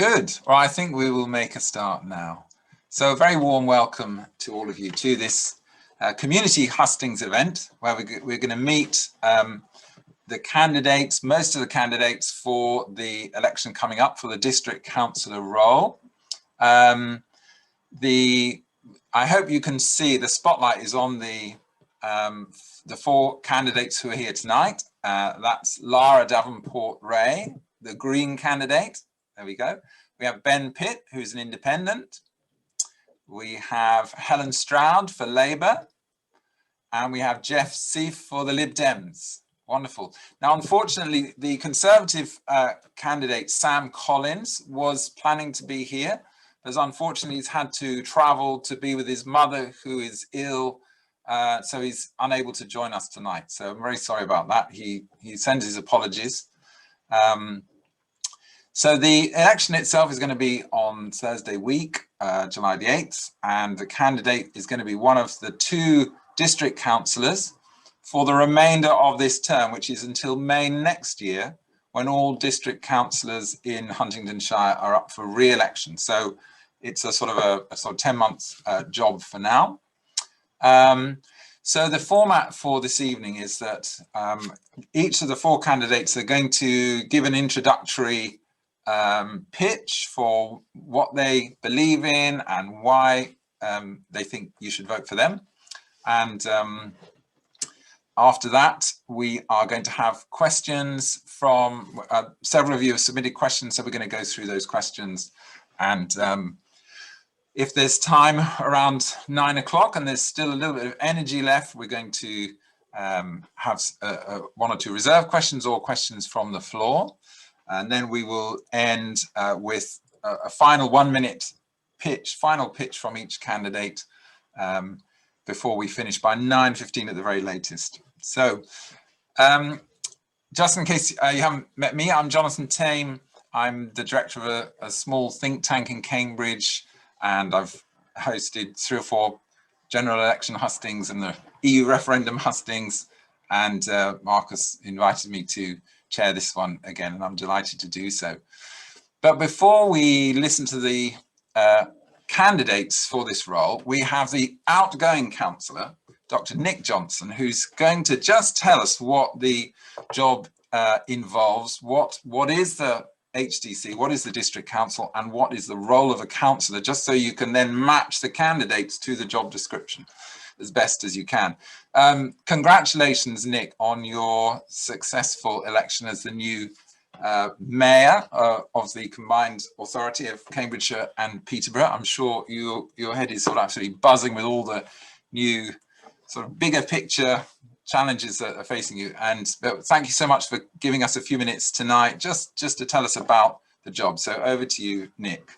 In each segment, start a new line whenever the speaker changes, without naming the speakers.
Good. Well, I think we will make a start now. So a very warm welcome to all of you to this community hustings event, where we're going to meet the candidates, most of the candidates for the election coming up for the district councillor role. I hope you can see the spotlight is on the four candidates who are here tonight. That's Lara Davenport-Ray, the Green candidate. There we go. We have Ben Pitt, who's an independent. We have Helen Stroud for Labour. And we have Geoff Seeff for the Lib Dems. Wonderful. Now, unfortunately, the Conservative candidate, Sam Collins, was planning to be here, but unfortunately he's had to travel to be with his mother, who is ill, so he's unable to join us tonight. So I'm very sorry about that. He sends his apologies. So the election itself is going to be on Thursday week, July the 8th, and the candidate is going to be one of the two district councillors for the remainder of this term, which is until May next year, when all district councillors in Huntingdonshire are up for re-election. So it's a sort of 10 months job for now. So the format for this evening is that each of the four candidates are going to give an introductory pitch for what they believe in and why they think you should vote for them. And after that, we are going to have questions from several of you have submitted questions, so we're going to go through those questions. And if there's time around 9 o'clock and there's still a little bit of energy left, we're going to have one or two reserved questions or questions from the floor. And then we will end with a final 1 minute pitch, final pitch from each candidate before we finish by 9:15 at the very latest. So just in case you haven't met me, I'm Jonathan Tame. I'm the director of a small think tank in Cambridge, and I've hosted 3 or 4 general election hustings and the EU referendum hustings, and Marcus invited me to chair this one again, and I'm delighted to do so. But before we listen to the candidates for this role, we have the outgoing councillor, Dr. Nick Johnson, who's going to just tell us what the job involves, what is the HDC, what is the district council, and what is the role of a councillor, just so you can then match the candidates to the job description as best as you can. Congratulations, Nick, on your successful election as the new mayor of the combined authority of Cambridgeshire and Peterborough. I'm sure your head is sort of absolutely buzzing with all the new sort of bigger picture challenges that are facing you. And thank you so much for giving us a few minutes tonight just to tell us about the job. So over to you, Nick.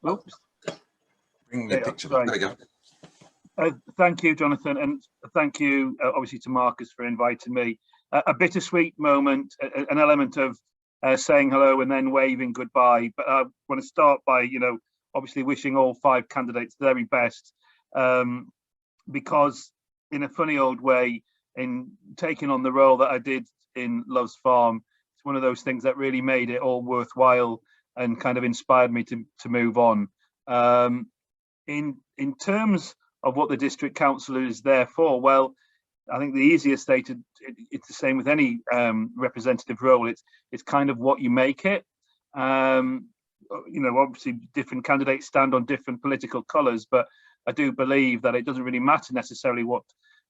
Oops.
Bring the picture. There we go.
Thank you, Jonathan, and thank you, obviously, to Marcus for inviting me. A bittersweet moment, an element of saying hello and then waving goodbye. But I want to start by, obviously wishing all 5 candidates the very best, because in a funny old way, in taking on the role that I did in Love's Farm, it's one of those things that really made it all worthwhile and kind of inspired me to move on. In terms of what the district councillor is there for, well, I think the easiest stated, it's the same with any representative role. It's kind of what you make it. Obviously different candidates stand on different political colours, but I do believe that it doesn't really matter necessarily what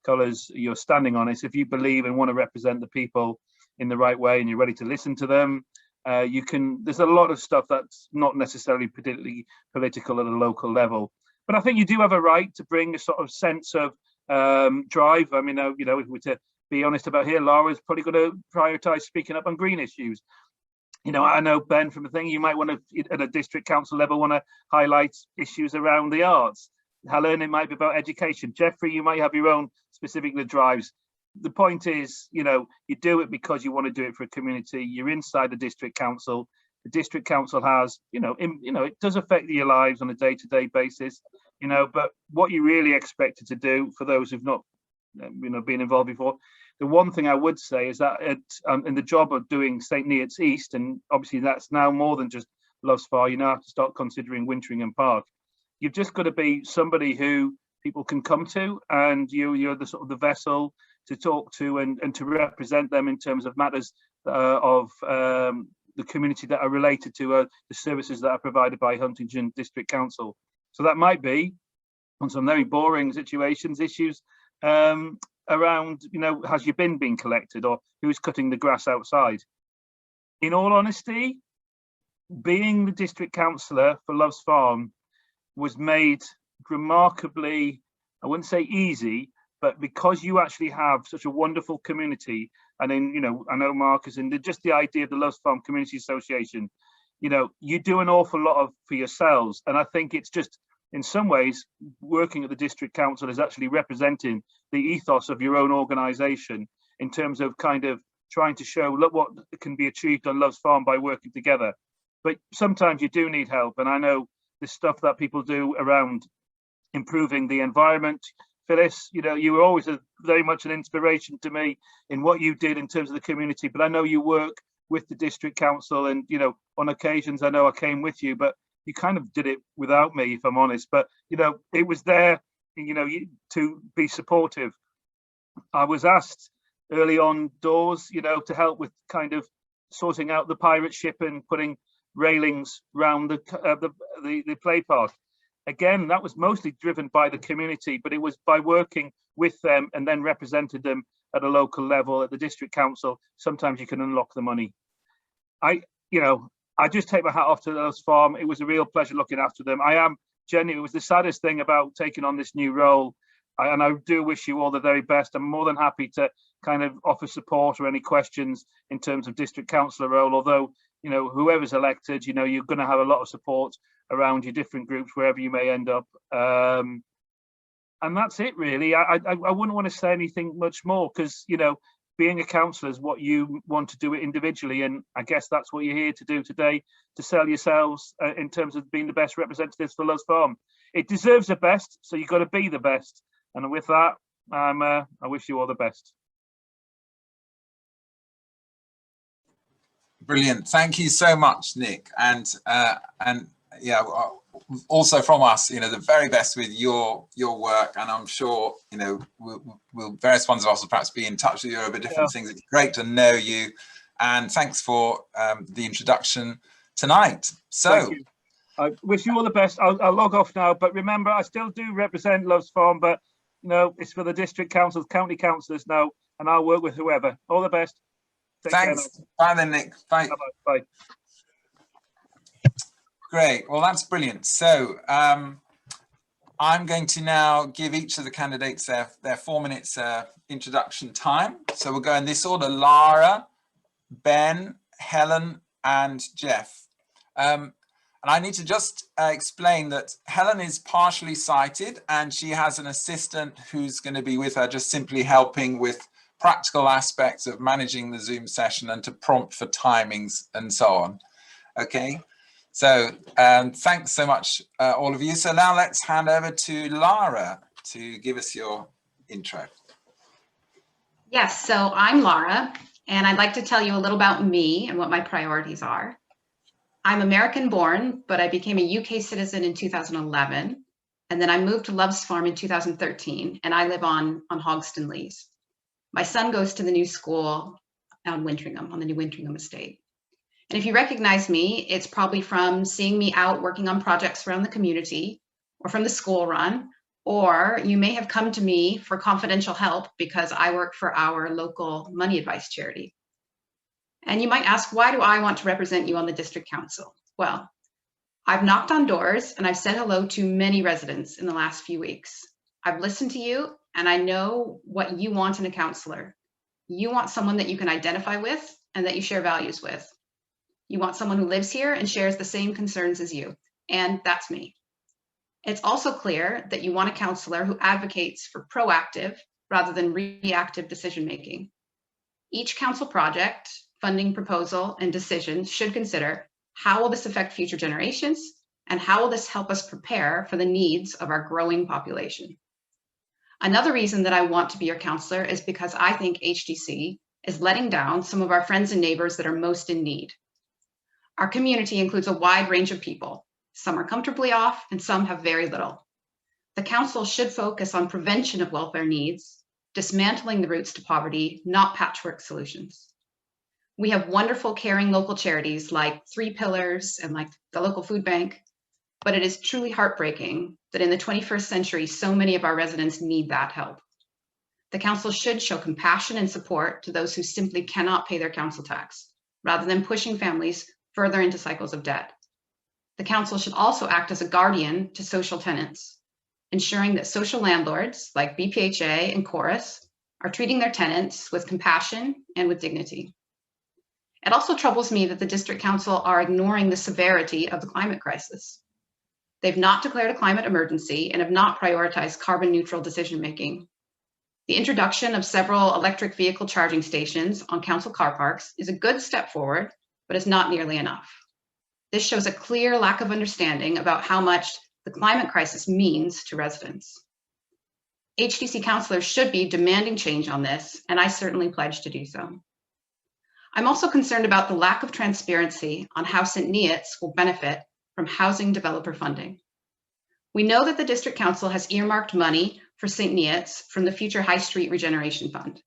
colours you're standing on. It's if you believe and want to represent the people in the right way and you're ready to listen to them, there's a lot of stuff that's not necessarily particularly political at a local level. But I think you do have a right to bring a sort of sense of drive. I mean, if we're to be honest about here, Lara's probably going to prioritise speaking up on green issues. I know, Ben, from the thing, you might want to, at a district council level, want to highlight issues around the arts. Helen, it might be about education. Jeffrey, you might have your own specific drives. The point is, you do it because you want to do it for a community. You're inside the district council. The district council has, it does affect your lives on a day-to-day basis, but what you're really expected to do, for those who've not been involved before. The one thing I would say is that in the job of doing St Neots East, and obviously that's now more than just Loves Far, you now have to start considering Winteringham Park. You've just got to be somebody who people can come to, and you're the sort of the vessel to talk to and to represent them in terms of matters of the community that are related to the services that are provided by Huntingdonshire District Council. So that might be on some very boring situations, issues around, has your bin been collected, or who's cutting the grass outside? In all honesty, being the district councillor for Loves Farm was made remarkably, I wouldn't say easy, but because you actually have such a wonderful community, and then, I know Marcus, and just the idea of the Loves Farm Community Association, you do an awful lot for yourselves. And I think it's just, in some ways, working at the district council is actually representing the ethos of your own organisation in terms of kind of trying to show, look what can be achieved on Loves Farm by working together. But sometimes you do need help. And I know the stuff that people do around improving the environment. Phyllis, you were always very much an inspiration to me in what you did in terms of the community, but I know you work with the district council, and on occasions I know I came with you, but you kind of did it without me, if I'm honest. But it was there, to be supportive. I was asked early on doors, to help with kind of sorting out the pirate ship and putting railings around the play park. Again, that was mostly driven by the community, but it was by working with them and then represented them at a local level at the district council. Sometimes you can unlock the money. I just take my hat off to Loves Farm. It was a real pleasure looking after them. I am genuinely, it was the saddest thing about taking on this new role. And I do wish you all the very best. I'm more than happy to kind of offer support or any questions in terms of district councillor role, although, whoever's elected, you're going to have a lot of support around your different groups wherever you may end up, and that's it really. I wouldn't want to say anything much more, because being a councillor is what you want to do it individually, and I guess that's what you're here to do today, to sell yourselves in terms of being the best representatives for Loves Farm. It deserves the best, so you've got to be the best, and with that, I wish you all the best.
Brilliant, thank you so much, Nick, and yeah, also from us, the very best with your work, and I'm sure we'll various ones of us will perhaps be in touch with you over different things. It's great to know you, and thanks for the introduction tonight. So
I wish you all the best. I'll log off now, but remember, I still do represent Loves Farm, but it's for the district councils, county councillors now, and I'll work with whoever. All the best. Take
Thanks. Bye then, Nick. Bye.
Bye.
Great. Well, that's brilliant. So I'm going to now give each of the candidates their 4 minutes introduction time. So we'll go in this order: Lara, Ben, Helen, and Geoff. And I need to just explain that Helen is partially sighted, and she has an assistant who's going to be with her, just simply helping with practical aspects of managing the Zoom session and to prompt for timings and so on. Okay. So thanks so much, all of you. So now let's hand over to Lara to give us your intro.
Yes, so I'm Lara, and I'd like to tell you a little about me and what my priorities are. I'm American born, but I became a UK citizen in 2011, and then I moved to Loves Farm in 2013, and I live on Hogston Leys. My son goes to the new school on Winteringham, on the new Winteringham estate. And if you recognize me, it's probably from seeing me out working on projects around the community, or from the school run, or you may have come to me for confidential help because I work for our local money advice charity. And you might ask, why do I want to represent you on the district council? Well, I've knocked on doors and I've said hello to many residents in the last few weeks. I've listened to you, and I know what you want in a counselor. You want someone that you can identify with and that you share values with. You want someone who lives here and shares the same concerns as you, and that's me. It's also clear that you want a counselor who advocates for proactive rather than reactive decision-making. Each council project, funding proposal, and decision should consider, how will this affect future generations, and how will this help us prepare for the needs of our growing population? Another reason that I want to be your counselor is because I think HDC is letting down some of our friends and neighbors that are most in need. Our community includes a wide range of people. Some are comfortably off and some have very little. The council should focus on prevention of welfare needs, dismantling the roots to poverty, not patchwork solutions. We have wonderful, caring local charities like 3 Pillars and like the local food bank, but it is truly heartbreaking that in the 21st century, so many of our residents need that help. The council should show compassion and support to those who simply cannot pay their council tax, rather than pushing families further into cycles of debt. The council should also act as a guardian to social tenants, ensuring that social landlords like BPHA and Chorus are treating their tenants with compassion and with dignity. It also troubles me that the district council are ignoring the severity of the climate crisis. They've not declared a climate emergency and have not prioritized carbon neutral decision-making. The introduction of several electric vehicle charging stations on council car parks is a good step forward, but it's not nearly enough. This shows a clear lack of understanding about how much the climate crisis means to residents. HDC councilors should be demanding change on this, and I certainly pledge to do so. I'm also concerned about the lack of transparency on how St Neots will benefit from housing developer funding. We know that the district council has earmarked money for St Neots from the Future High Street Regeneration Fund.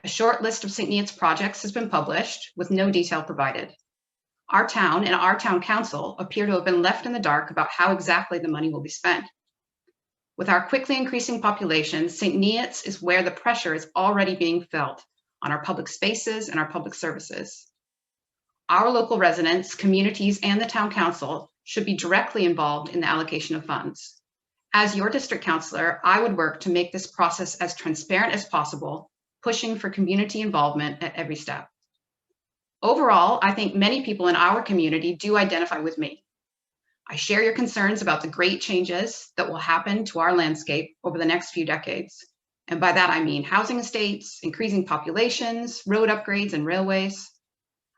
A short list of St Neots projects has been published with no detail provided. Our town and our town council appear to have been left in the dark about how exactly the money will be spent. With our quickly increasing population, St Neots is where the pressure is already being felt on our public spaces and our public services. Our local residents, communities, and the town council should be directly involved in the allocation of funds. As your district councilor, I would work to make this process as transparent as possible, pushing for community involvement at every step. Overall, I think many people in our community do identify with me. I share your concerns about the great changes that will happen to our landscape over the next few decades. And by that, I mean housing estates, increasing populations, road upgrades, and railways.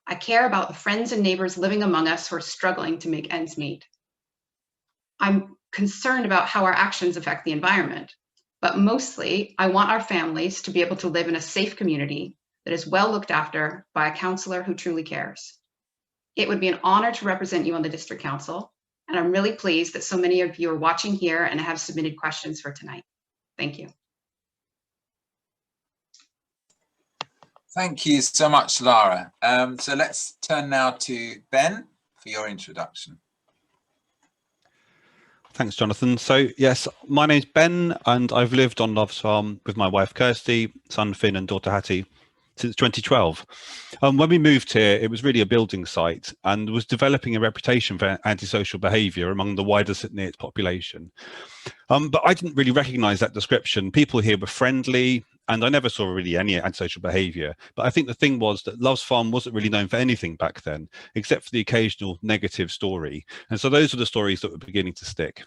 I care about the friends and neighbors living among us who are struggling to make ends meet. I'm concerned about how our actions affect the environment, but mostly I want our families to be able to live in a safe community that is well looked after by a counselor who truly cares. It would be an honor to represent you on the district council, and I'm really pleased that so many of you are watching here and have submitted questions for tonight. Thank you.
Thank you so much, Lara. So let's turn now to Ben for your introduction.
Thanks, Jonathan. So yes, my name's Ben and I've lived on Love's Farm with my wife Kirsty, son Finn and daughter Hattie since 2012. When we moved here, it was really a building site and was developing a reputation for antisocial behaviour among the wider St Neots population. But I didn't really recognise that description. People here were friendly and I never saw really any antisocial behaviour. But I think the thing was that Love's Farm wasn't really known for anything back then, except for the occasional negative story. And so those were the stories that were beginning to stick.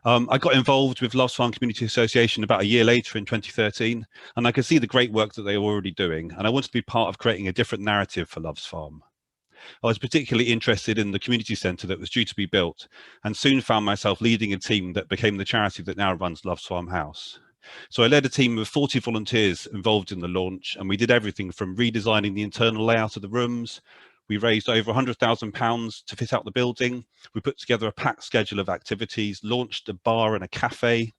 I got involved with Love's Farm Community Association about a year later in 2013, and I could see the great work that they were already doing, and I wanted to be part of creating a different narrative for Love's Farm. I was particularly interested in the community centre that was due to be built, and soon found myself leading a team that became the charity that now runs Love's Farm House. So I led a team of 40 volunteers involved in the launch, and we did everything from redesigning the internal layout of the rooms. We raised over £100,000 to fit out the building. We put together a packed schedule of activities, launched a bar and a cafe,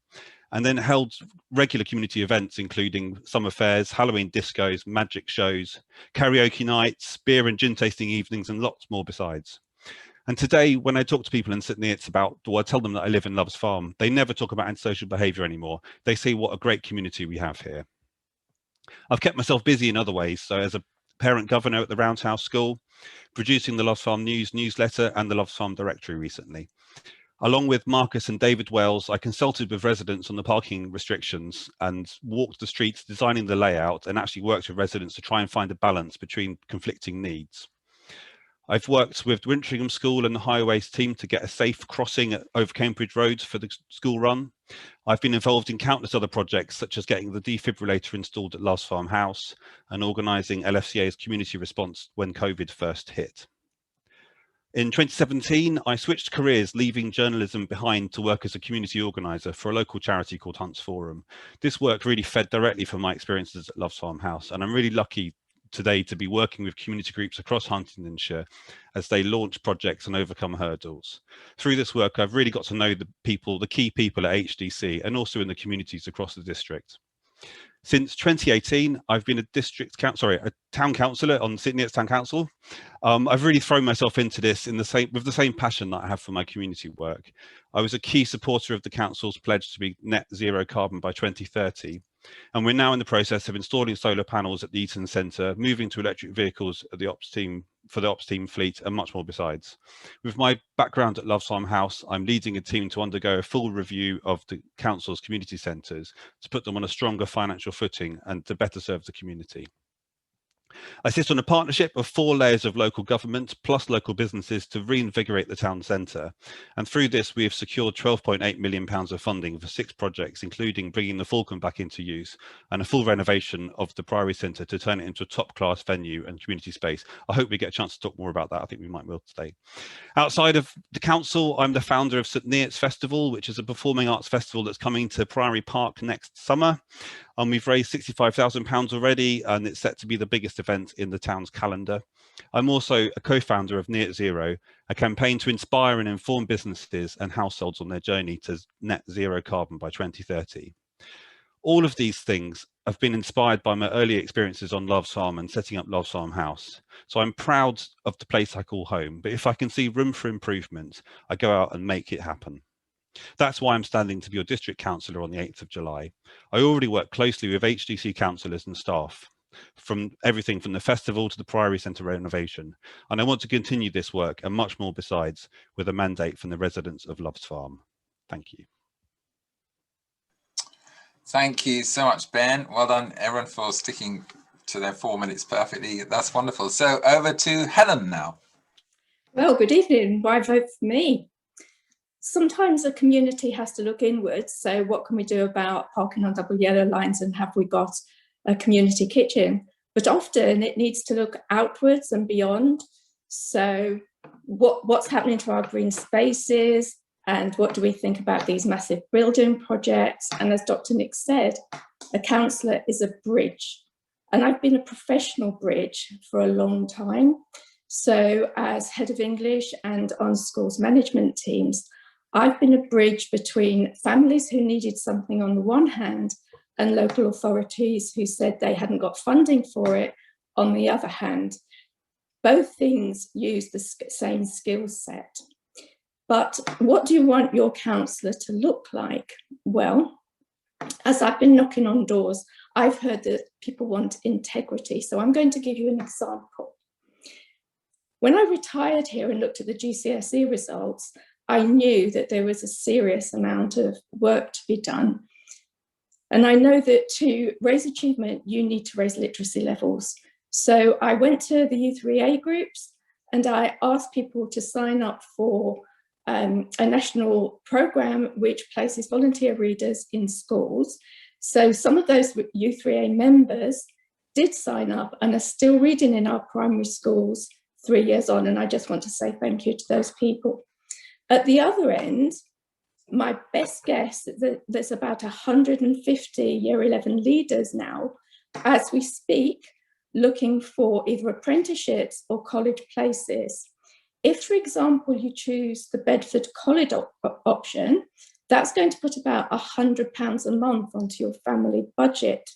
and then held regular community events, including summer fairs, Halloween discos, magic shows, karaoke nights, beer and gin tasting evenings, and lots more besides. And today, when I talk to people in St Neots or I tell them that I live in Love's Farm, they never talk about antisocial behaviour anymore. They say what a great community we have here. I've kept myself busy in other ways. So as a parent governor at the Roundhouse School, producing the Love's Farm News newsletter and the Love's Farm directory recently. Along with Marcus and David Wells, I consulted with residents on the parking restrictions and walked the streets, designing the layout, and actually worked with residents to try and find a balance between conflicting needs. I've worked with Wintringham School and the Highways team to get a safe crossing over Cambridge Road for the school run. I've been involved in countless other projects, such as getting the defibrillator installed at Love's Farm House and organising LFCA's community response when COVID first hit. In 2017, I switched careers, leaving journalism behind to work as a community organiser for a local charity called Hunt's Forum. This work really fed directly from my experiences at Loves Farm House, and I'm really lucky today to be working with community groups across Huntingdonshire as they launch projects and overcome hurdles. Through this work, I've really got to know the key people at HDC and also in the communities across the district. Since 2018, I've been a town councillor on St Neots Town Council. I've really thrown myself into this with the same passion that I have for my community work. I was a key supporter of the council's pledge to be net zero carbon by 2030. And we're now in the process of installing solar panels at the Eaton Centre, moving to electric vehicles at the ops team for the ops team fleet, and much more besides. With my background at Loves Farm House, I'm leading a team to undergo a full review of the council's community centres to put them on a stronger financial footing and to better serve the community. I sit on a partnership of 4 layers of local government plus local businesses to reinvigorate the town centre. And through this, we have secured £12.8 million of funding for 6 projects, including bringing the Falcon back into use and a full renovation of the Priory Centre to turn it into a top-class venue and community space. I hope we get a chance to talk more about that. I think we might well today. Outside of the council, I'm the founder of St Neots Festival, which is a performing arts festival that's coming to Priory Park next summer. We've raised £65,000 already, and it's set to be the biggest event in the town's calendar. I'm also a co-founder of Net Zero, a campaign to inspire and inform businesses and households on their journey to net zero carbon by 2030. All of these things have been inspired by my early experiences on Loves Farm and setting up Loves Farm House. So I'm proud of the place I call home, but if I can see room for improvement, I go out and make it happen. That's why I'm standing to be your district councillor on the 8th of July. I already work closely with HDC councillors and staff, from everything from the festival to the Priory Centre renovation. And I want to continue this work and much more besides, with a mandate from the residents of Loves Farm. Thank you.
Thank you so much, Ben. Well done, everyone, for sticking to their 4 minutes perfectly. That's wonderful. So over to Helen now.
Well, good evening. Why vote for me? Sometimes a community has to look inwards. So what can we do about parking on double yellow lines, and have we got a community kitchen? But often it needs to look outwards and beyond. So what's happening to our green spaces, and what do we think about these massive building projects? And as Dr. Nick said, a councillor is a bridge. And I've been a professional bridge for a long time. So as head of English and on schools management teams, I've been a bridge between families who needed something on the one hand and local authorities who said they hadn't got funding for it on the other hand. Both things use the same skill set. But what do you want your councillor to look like? Well, as I've been knocking on doors, I've heard that people want integrity. So I'm going to give you an example. When I retired here and looked at the GCSE results, I knew that there was a serious amount of work to be done. And I know that to raise achievement, you need to raise literacy levels. So I went to the U3A groups and I asked people to sign up for a national programme which places volunteer readers in schools. So some of those U3A members did sign up and are still reading in our primary schools 3 years on. And I just want to say thank you to those people. At the other end, my best guess is that there's about 150 Year 11 leaders now, as we speak, looking for either apprenticeships or college places. If, for example, you choose the Bedford College option, that's going to put about £100 a month onto your family budget.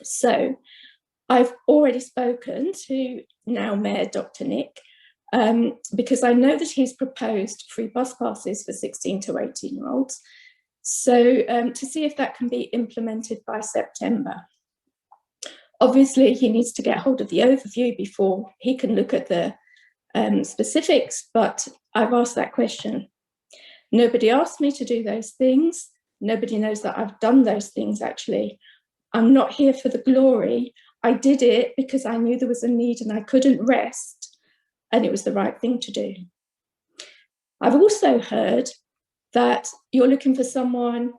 So I've already spoken to now Mayor Dr. Nick, because I know that he's proposed free bus passes for 16 to 18-year-olds. So to see if that can be implemented by September. Obviously, he needs to get hold of the overview before he can look at the specifics, but I've asked that question. Nobody asked me to do those things. Nobody knows that I've done those things, actually. I'm not here for the glory. I did it because I knew there was a need and I couldn't rest, and it was the right thing to do. I've also heard that you're looking for someone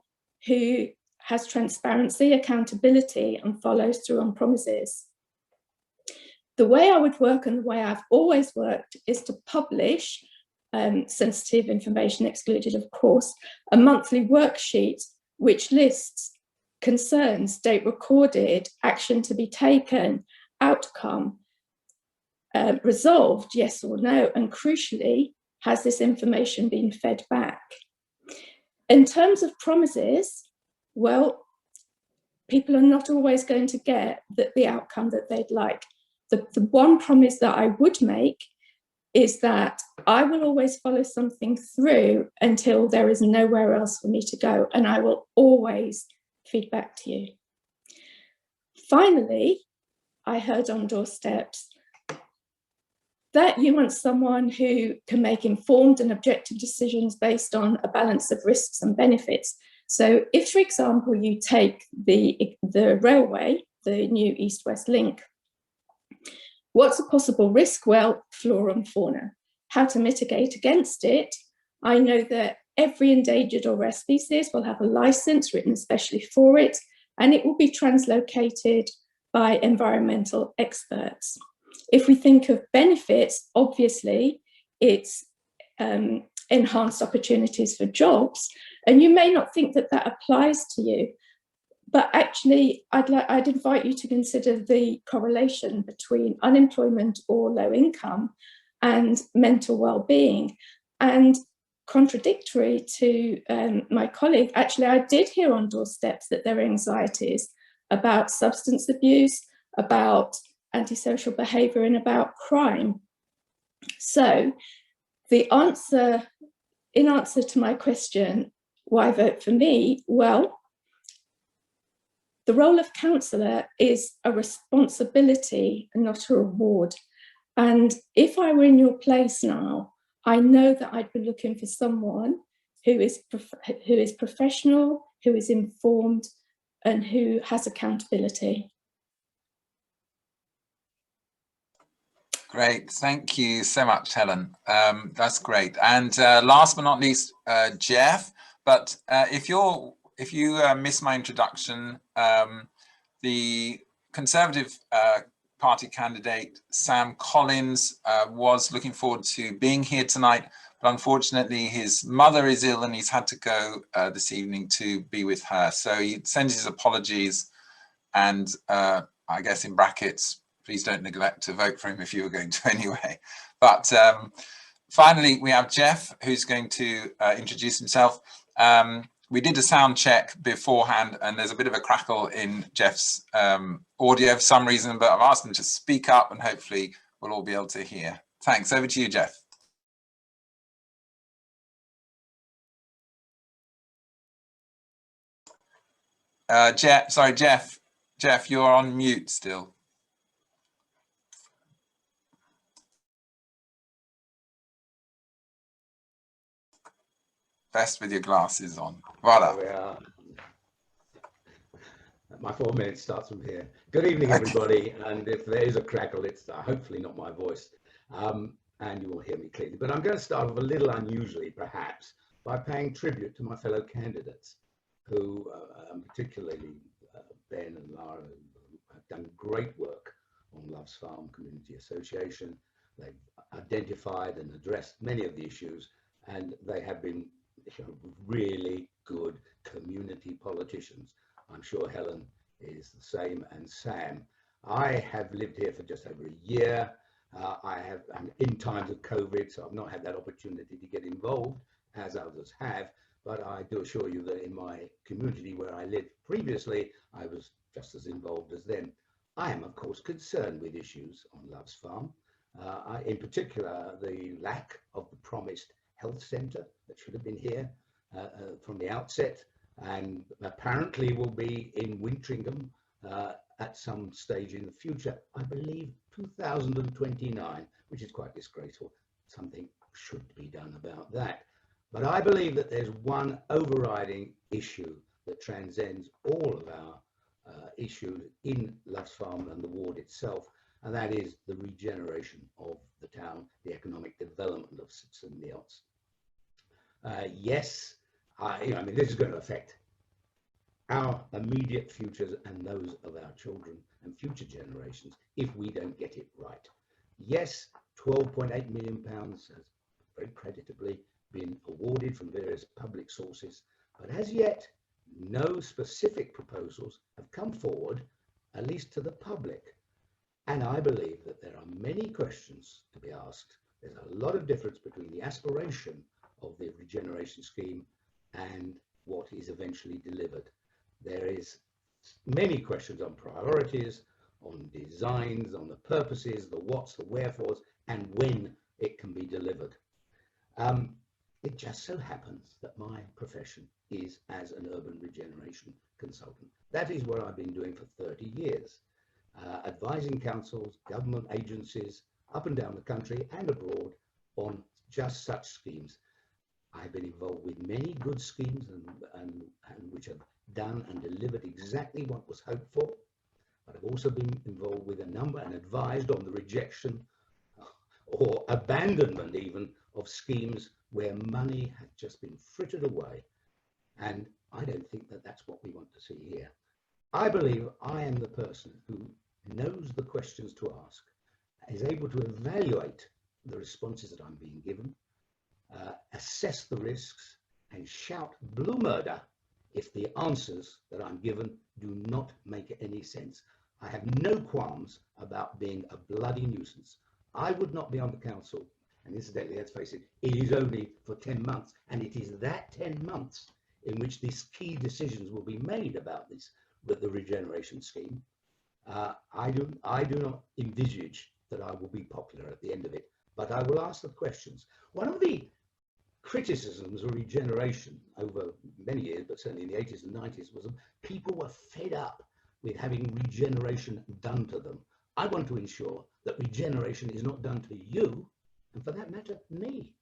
who has transparency, accountability, and follows through on promises. The way I would work and the way I've always worked is to publish, sensitive information excluded, of course, a monthly worksheet which lists concerns, date recorded, action to be taken, outcome, resolved, yes or no, and crucially, has this information been fed back? In terms of promises, well, people are not always going to get the outcome that they'd like. The one promise that I would make is that I will always follow something through until there is nowhere else for me to go, and I will always feed back to you. Finally, I heard on doorsteps that you want someone who can make informed and objective decisions based on a balance of risks and benefits. So if, for example, you take the railway, the new East-West link, what's a possible risk? Well, flora and fauna. How to mitigate against it? I know that every endangered or rare species will have a license written especially for it, and it will be translocated by environmental experts. If we think of benefits, obviously, it's enhanced opportunities for jobs, and you may not think that that applies to you, but actually, I'd invite you to consider the correlation between unemployment or low income and mental well-being. And contradictory to my colleague, actually, I did hear on doorsteps that there are anxieties about substance abuse, about antisocial behaviour, and about crime. So in answer to my question, why vote for me? Well, the role of councillor is a responsibility and not a reward. And if I were in your place now, I know that I'd be looking for someone who is professional, who is informed, and who has accountability.
Great, thank you so much, Helen. That's great. And last but not least, Geoff. But if you missed my introduction, the Conservative Party candidate Sam Collins was looking forward to being here tonight, but unfortunately his mother is ill and he's had to go this evening to be with her. So he sends his apologies, and I guess in brackets, please don't neglect to vote for him if you were going to anyway. But finally, we have Geoff, who's going to introduce himself. We did a sound check beforehand, and there's a bit of a crackle in Geoff's audio for some reason, but I've asked him to speak up and hopefully we'll all be able to hear. Thanks. Over to you, Geoff. Geoff, you're on mute still. Best with your glasses on. Voila.
There we are. My 4 minutes starts from here. Good evening, everybody. And if there is a crackle, it's hopefully not my voice. And you will hear me clearly. But I'm going to start off a little unusually, perhaps, by paying tribute to my fellow candidates, who particularly Ben and Lara, have done great work on Loves Farm Community Association. They've identified and addressed many of the issues, and they have been really good community politicians. I'm sure Helen is the same, and Sam. I have lived here for just over a year. I'm in times of COVID, so I've not had that opportunity to get involved as others have, but I do assure you that in my community where I lived previously, I was just as involved as them. I am, of course, concerned with issues on Loves Farm, in particular the lack of the promised health centre that should have been here from the outset, and apparently will be in Wintringham at some stage in the future. I believe 2029, which is quite disgraceful. Something should be done about that. But I believe that there's one overriding issue that transcends all of our issues in Loves Farm and the ward itself, and that is the regeneration of the town, the economic development of St Neots. Yes, I mean, this is going to affect our immediate futures and those of our children and future generations if we don't get it right. Yes, £12.8 million has very creditably been awarded from various public sources, but as yet, no specific proposals have come forward, at least to the public. And I believe that there are many questions to be asked. There's a lot of difference between the aspiration of the regeneration scheme and what is eventually delivered. There is many questions on priorities, on designs, on the purposes, the whats, the wherefores, and when it can be delivered. It just so happens that my profession is as an urban regeneration consultant. That is what I've been doing for 30 years, advising councils, government agencies up and down the country and abroad on just such schemes. I've been involved with many good schemes and which have done and delivered exactly what was hoped for. But I've also been involved with a number and advised on the rejection or abandonment even of schemes where money had just been frittered away. And I don't think that that's what we want to see here. I believe I am the person who knows the questions to ask, is able to evaluate the responses that I'm being given, assess the risks, and shout blue murder if the answers that I'm given do not make any sense. I have no qualms about being a bloody nuisance. I would not be on the council, and incidentally, let's face it, it is only for 10 months, and it is that 10 months in which these key decisions will be made about this, with the regeneration scheme. I do not envisage that I will be popular at the end of it, but I will ask the questions. One of the criticisms of regeneration over many years, but certainly in the 80s and 90s, was that people were fed up with having regeneration done to them. I want to ensure that regeneration is not done to you, and for that matter, me.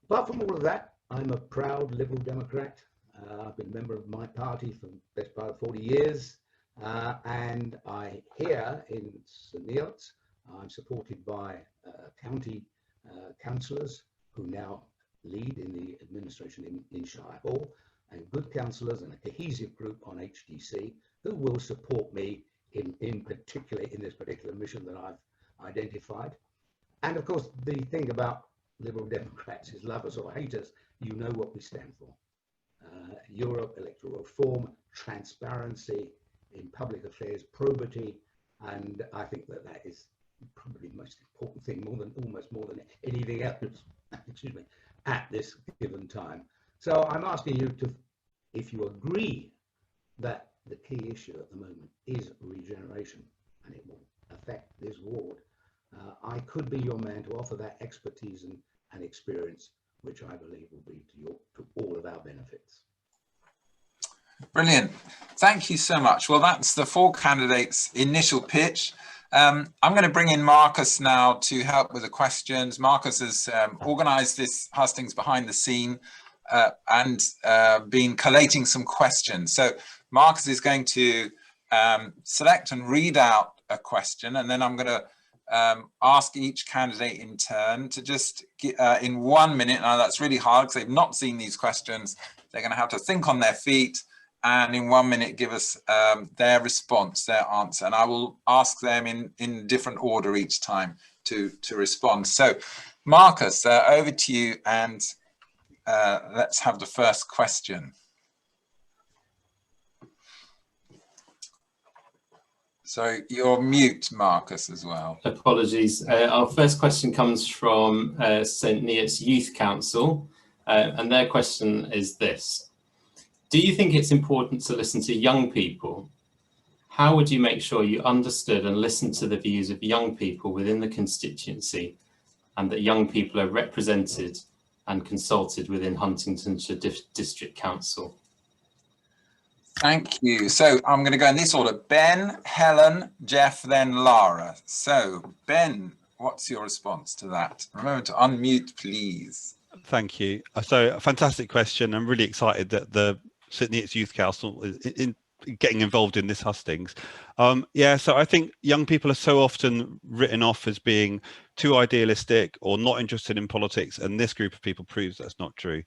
Apart from all of that, I'm a proud Liberal Democrat. I've been a member of my party for the best part of 40 years. And here in St Neots, I'm supported by county councillors who now lead in the administration in Shire Hall, and good councillors and a cohesive group on HDC who will support me in particular in this particular mission that I've identified. And of course, the thing about Liberal Democrats is love us or hate us, you know what we stand for. Europe, electoral reform, transparency in public affairs, probity, and I think that that is probably the most important thing, almost more than anything else, excuse me, at this given time. So I'm asking you to, if you agree that the key issue at the moment is regeneration and it will affect this ward, I could be your man to offer that expertise and experience, which I believe will be to all of our benefits.
Brilliant. Thank you so much. Well, that's the 4 candidates' initial pitch. I'm going to bring in Marcus now to help with the questions. Marcus has organised this hustings behind the scene and been collating some questions. So Marcus is going to select and read out a question, and then I'm going to ask each candidate in turn to just get, in 1 minute. Now that's really hard because they've not seen these questions. They're going to have to think on their feet and in 1 minute give us their response, their answer. And I will ask them in different order each time to respond. So Marcus, over to you, and let's have the first question. So you're mute, Marcus, as well.
Apologies. Our first question comes from St Neots Youth Council, and their question is this. Do you think it's important to listen to young people? How would you make sure you understood and listened to the views of young people within the constituency, and that young people are represented and consulted within Huntingdonshire District Council?
Thank you. So I'm going to go in this order: Ben, Helen, Geoff, then Lara. So Ben, what's your response to that? Remember to unmute, please.
Thank you. So a fantastic question. I'm really excited that the St Neots Youth Council is getting involved in this hustings. Yeah, so I think young people are so often written off as being too idealistic or not interested in politics, and this group of people proves that's not true.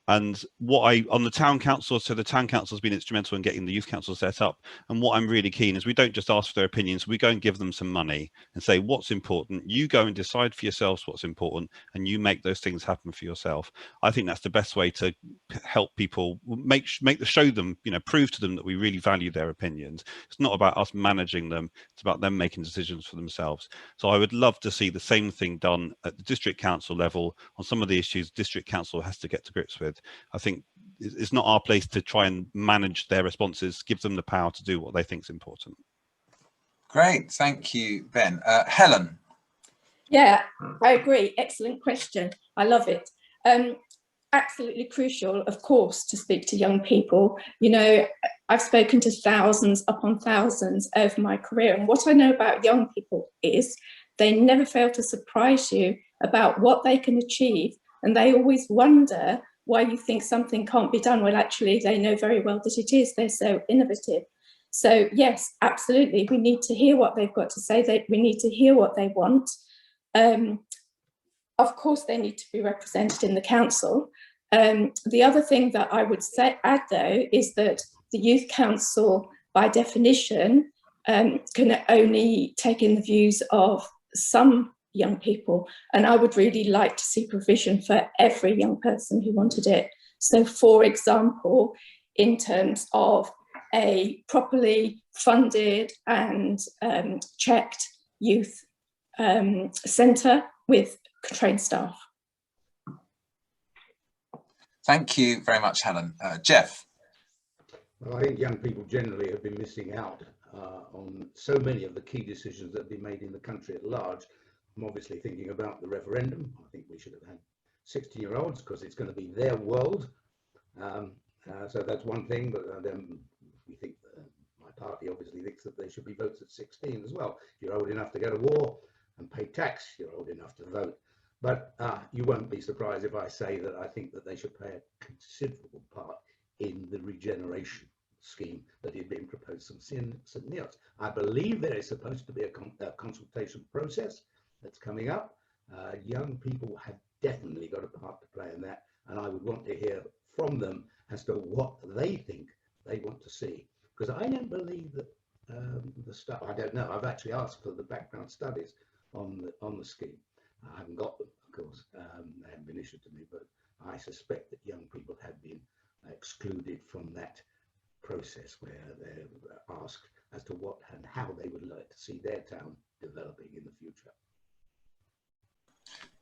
And on the town council, so the town council has been instrumental in getting the youth council set up. And what I'm really keen is we don't just ask for their opinions, we go and give them some money and say what's important. You go and decide for yourselves what's important, and you make those things happen for yourself. I think that's the best way to help people show them, prove to them that we really value their opinions. It's not about us managing them, it's about them making decisions for themselves. So I would love to see the same thing done at the district council level on some of the issues district council has to get to grips with. I think it's not our place to try and manage their responses, give them the power to do what they think is important.
Great, thank you, Ben. Helen.
Yeah, I agree. Excellent question. I love it. Absolutely crucial, of course, to speak to young people. I've spoken to thousands upon thousands over my career, and what I know about young people is they never fail to surprise you about what they can achieve, and they always wonder why you think something can't be done. Well, actually, they know very well that it is. They're so innovative. So yes, absolutely, we need to hear what they've got to say. We need to hear what they want. Of course, they need to be represented in the council. The other thing that I would add, though, is that the youth council, by definition, can only take in the views of some young people, and I would really like to see provision for every young person who wanted it. So, for example, in terms of a properly funded and checked youth centre with trained staff.
Thank you very much, Helen. Geoff.
Well, I think young people generally have been missing out on so many of the key decisions that have been made in the country at large. I'm obviously thinking about the referendum. I think we should have had 16-year-olds because it's going to be their world. So that's one thing, but then we think, my party obviously thinks that they should be votes at 16 as well. If you're old enough to go to war and pay tax, you're old enough to vote. But you won't be surprised if I say that I think that they should play a considerable part in the regeneration scheme that is being proposed from St Neots. I believe there is supposed to be a consultation process that's coming up. Young people have definitely got a part to play in that, and I would want to hear from them as to what they think they want to see. Because I don't believe that the stuff, I don't know, I've actually asked for the background studies on the scheme. I haven't got them, of course, they haven't been issued to me, but I suspect that young people have been excluded from that process where they're asked as to what and how they would like to see their town developing in the future.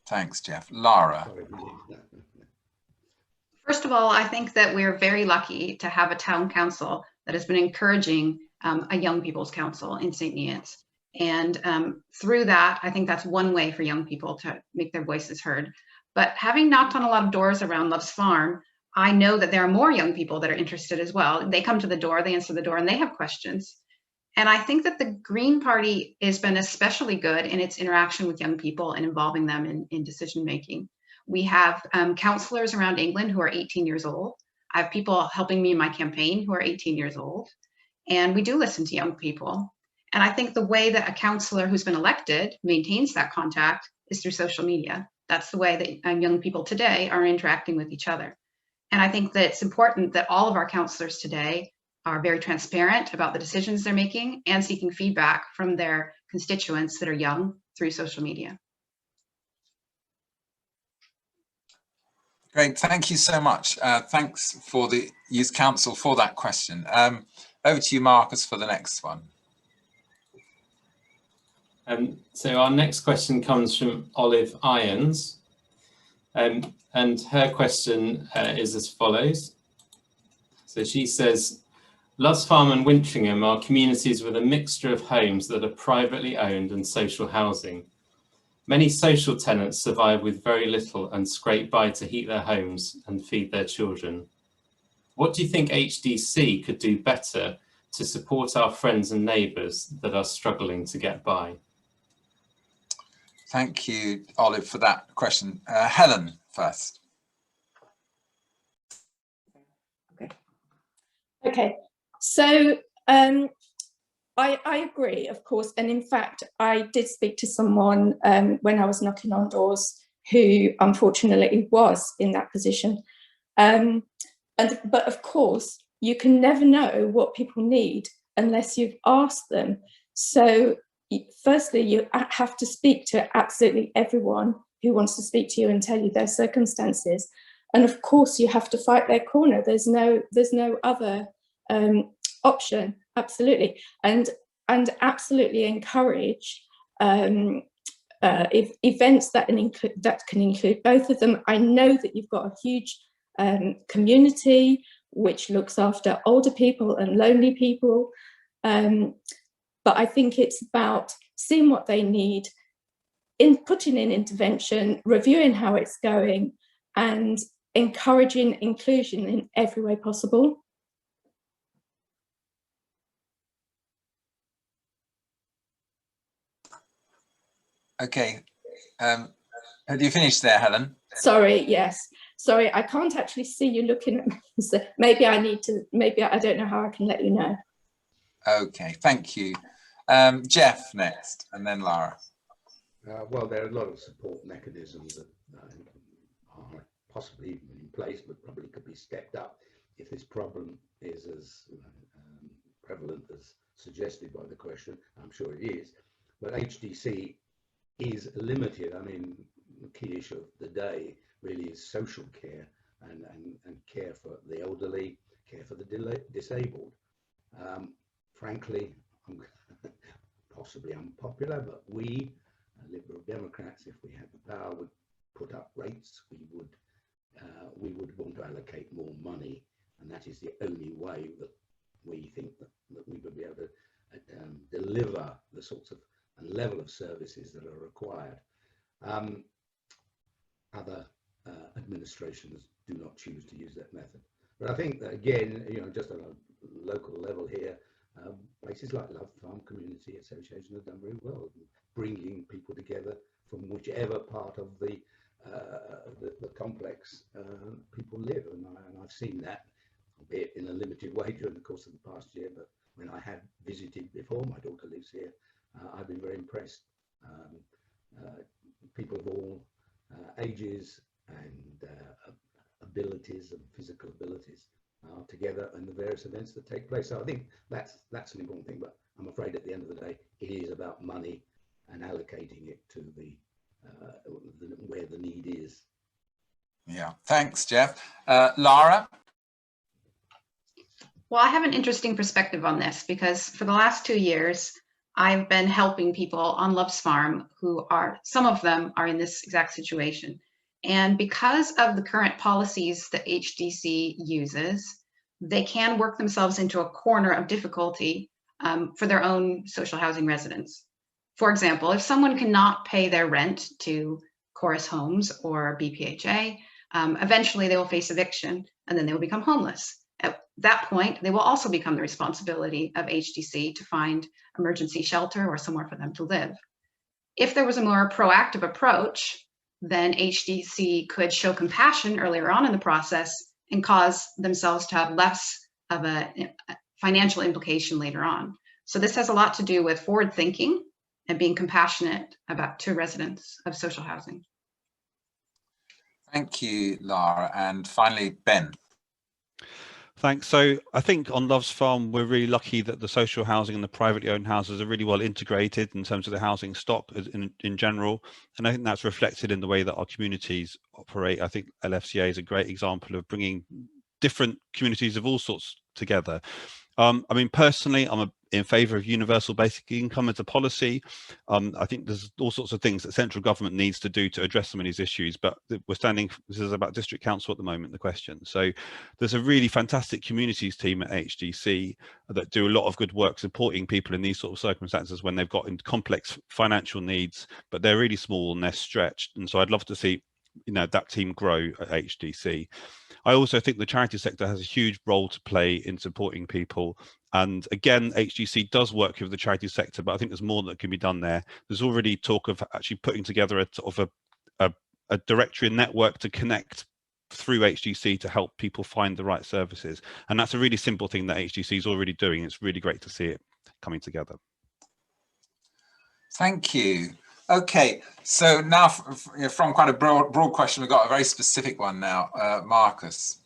Thanks, Geoff. Lara.
First of all, I think that we're very lucky to have a town council that has been encouraging a young people's council in St Neots. And through that, I think that's one way for young people to make their voices heard. But having knocked on a lot of doors around Love's Farm, I know that there are more young people that are interested as well. They come to the door, they answer the door, and they have questions. And I think that the Green Party has been especially good in its interaction with young people and involving them in decision making. We have councillors around England who are 18 years old. I have people helping me in my campaign who are 18 years old. And we do listen to young people. And I think the way that a councillor who's been elected maintains that contact is through social media. That's the way that young people today are interacting with each other. And I think that it's important that all of our councillors today are very transparent about the decisions they're making and seeking feedback from their constituents that are young through social media.
Great, thank you so much. Thanks for the Youth Council for that question. Over to you, Marcus, for the next one.
So our next question comes from Olive Irons, and her question is as follows. So she says, Love's Farm and Wintringham are communities with a mixture of homes that are privately owned and social housing. Many social tenants survive with very little and scrape by to heat their homes and feed their children. What do you think HDC could do better to support our friends and neighbours that are struggling to get by?
Thank you, Olive, for that question. Helen first.
Okay, so I agree, of course, and in fact, I did speak to someone when I was knocking on doors who unfortunately was in that position. But of course, you can never know what people need unless you've asked them. So firstly, you have to speak to absolutely everyone who wants to speak to you and tell you their circumstances. And of course, you have to fight their corner. There's no other option, absolutely. And absolutely encourage events that can include both of them. I know that you've got a huge community which looks after older people and lonely people, but I think it's about seeing what they need, putting in intervention, reviewing how it's going, and encouraging inclusion in every way possible.
Okay, have you finished there, Helen?
Sorry, yes. Sorry, I can't actually see you looking at me. So maybe I need to, maybe I don't know how I can let you know.
Okay, thank you. Geoff next, and then Lara.
Well, there are a lot of support mechanisms that are possibly even in place, but probably could be stepped up if this problem is as prevalent as suggested by the question. I'm sure it is, but HDC is limited. I mean, the key issue of the day really is social care and care for the elderly, care for the disabled. Frankly, I'm possibly unpopular, but we, Liberal Democrats, if we had the power, would put up rates. We would want to allocate more money, and that is the only way that we think that we would be able to deliver the sorts of and level of services that are required. Other administrations do not choose to use that method. But I think that, again, just on a local level here, places like Love Farm Community Association have done very well, bringing people together from whichever part of the complex people live. And I've seen that, albeit in a limited way during the course of the past year, but when I have visited before, my daughter lives here, I've been very impressed. People of all ages and abilities and physical abilities together in the various events that take place. So I think that's an important thing, but I'm afraid at the end of the day, it is about money and allocating it to the where the need is.
Yeah, thanks, Geoff. Lara?
Well, I have an interesting perspective on this because for the last 2 years, I've been helping people on Love's Farm who are, some of them are in this exact situation. And because of the current policies that HDC uses, they can work themselves into a corner of difficulty for their own social housing residents. For example, if someone cannot pay their rent to Chorus Homes or BPHA, eventually they will face eviction and then they will become homeless. At that point, they will also become the responsibility of HDC to find emergency shelter or somewhere for them to live. If there was a more proactive approach, then HDC could show compassion earlier on in the process and cause themselves to have less of a financial implication later on. So this has a lot to do with forward thinking and being compassionate to residents of social housing.
Thank you, Lara. And finally, Ben.
Thanks. So I think on Love's Farm, we're really lucky that the social housing and the privately owned houses are really well integrated in terms of the housing stock in general. And I think that's reflected in the way that our communities operate. I think LFCA is a great example of bringing different communities of all sorts together. I mean, personally, I'm in favour of universal basic income as a policy. I think there's all sorts of things that central government needs to do to address some of these issues, but this is about district council at the moment, the question. So there's a really fantastic communities team at HDC that do a lot of good work supporting people in these sort of circumstances when they've got complex financial needs, but they're really small and they're stretched. And so I'd love to see that team grow at HDC. I also think the charity sector has a huge role to play in supporting people. And again, HDC does work with the charity sector, but I think there's more that can be done there. There's already talk of actually putting together a directory and network to connect through HDC to help people find the right services. And that's a really simple thing that HDC is already doing. It's really great to see it coming together.
Thank you. Okay, so now from quite a broad question, we've got a very specific one now. Marcus.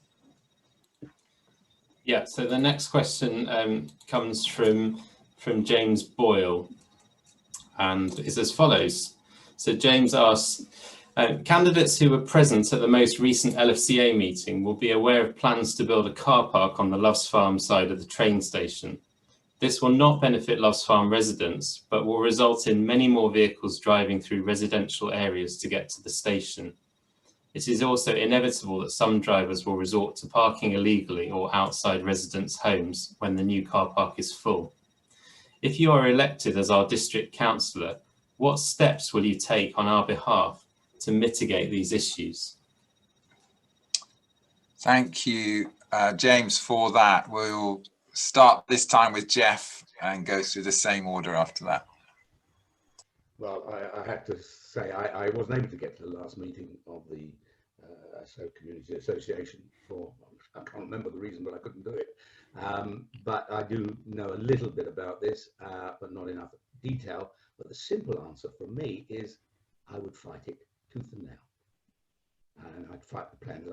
Yeah, so the next question comes from James Boyle and is as follows. So James asks, candidates who were present at the most recent LFCA meeting will be aware of plans to build a car park on the Loves Farm side of the train station. This will not benefit Loves Farm residents, but will result in many more vehicles driving through residential areas to get to the station. It is also inevitable that some drivers will resort to parking illegally or outside residents' homes when the new car park is full. If you are elected as our district councillor, what steps will you take on our behalf to mitigate these issues?
Thank you, James, for that. We'll start this time with Geoff and go through the same order after that.
Well, I have to say I wasn't able to get to the last meeting of the Community Association for, I can't remember the reason, but I couldn't do it. But I do know a little bit about this, but not enough detail. But the simple answer from me is I would fight it tooth and nail. And I'd fight the plans.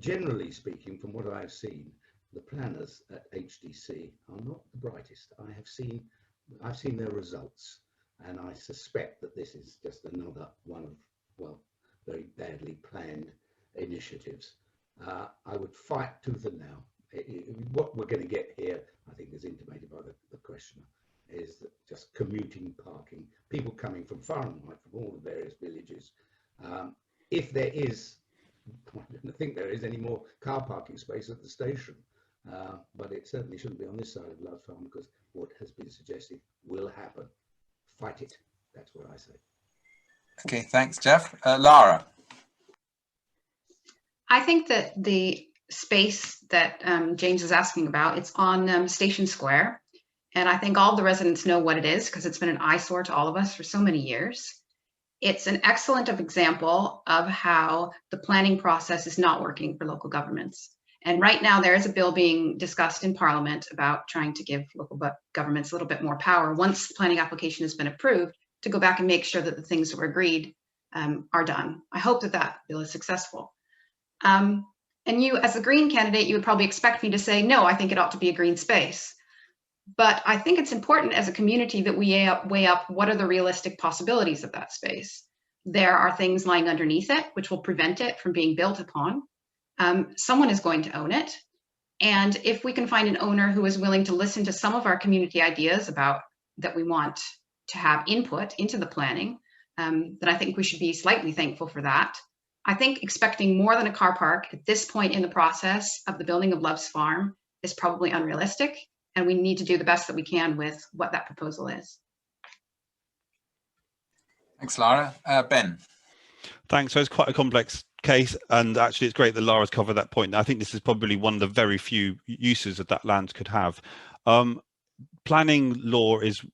Generally speaking, from what I've seen, the planners at HDC are not the brightest. I've seen their results, and I suspect that this is just another one of, well, very badly planned initiatives. I would fight tooth and nail. What we're going to get here, I think, is intimated by the questioner, is that just commuting parking, people coming from far and wide, from all the various villages. If there is, I don't think there is any more car parking space at the station, but it certainly shouldn't be on this side of Loves Farm, because what has been suggested will happen. Fight it. That's what I say.
Okay, thanks, Geoff. Lara.
I think that the space that James is asking about, it's on Station Square. And I think all the residents know what it is, because it's been an eyesore to all of us for so many years. It's an excellent example of how the planning process is not working for local governments. And right now there is a bill being discussed in Parliament about trying to give local governments a little bit more power once the planning application has been approved, to go back and make sure that the things that were agreed are done. I hope that that bill is successful. And you, as a Green candidate, you would probably expect me to say, no, I think it ought to be a green space. But I think it's important as a community that we weigh up what are the realistic possibilities of that space. There are things lying underneath it, which will prevent it from being built upon. Someone is going to own it. And if we can find an owner who is willing to listen to some of our community ideas about that we want to have input into the planning, then I think we should be slightly thankful for that. I think expecting more than a car park at this point in the process of the building of Loves Farm is probably unrealistic, and we need to do the best that we can with what that proposal is.
Thanks, Lara. Ben.
Thanks. So it's quite a complex case, and actually it's great that Lara's covered that point. I think this is probably one of the very few uses that land could have. Planning law is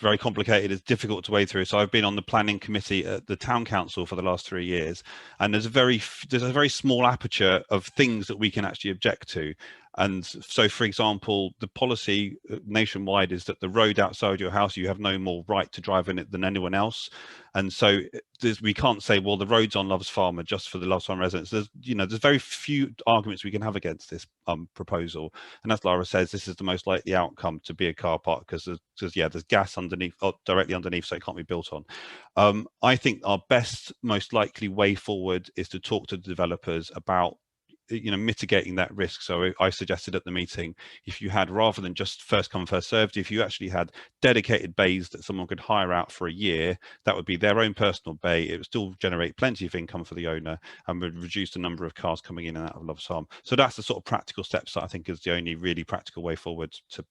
very complicated. It's difficult to wade through. So I've been on the planning committee at the town council for the last 3 years, and there's a very small aperture of things that we can actually object to. And so, for example, the policy nationwide is that the road outside your house, you have no more right to drive in it than anyone else. And so we can't say, well, the roads on Loves Farm are just for the Loves Farm residents. There's very few arguments we can have against this proposal. And as Lara says, this is the most likely outcome to be a car park, because there's gas underneath, directly underneath, so it can't be built on. I think our best, most likely way forward is to talk to the developers about mitigating that risk. So I suggested at the meeting, if you had, rather than just first come first served, if you actually had dedicated bays that someone could hire out for a year, that would be their own personal bay. It would still generate plenty of income for the owner and would reduce the number of cars coming in and out of Loves Farm. So that's the sort of practical steps that I think is the only really practical way forward to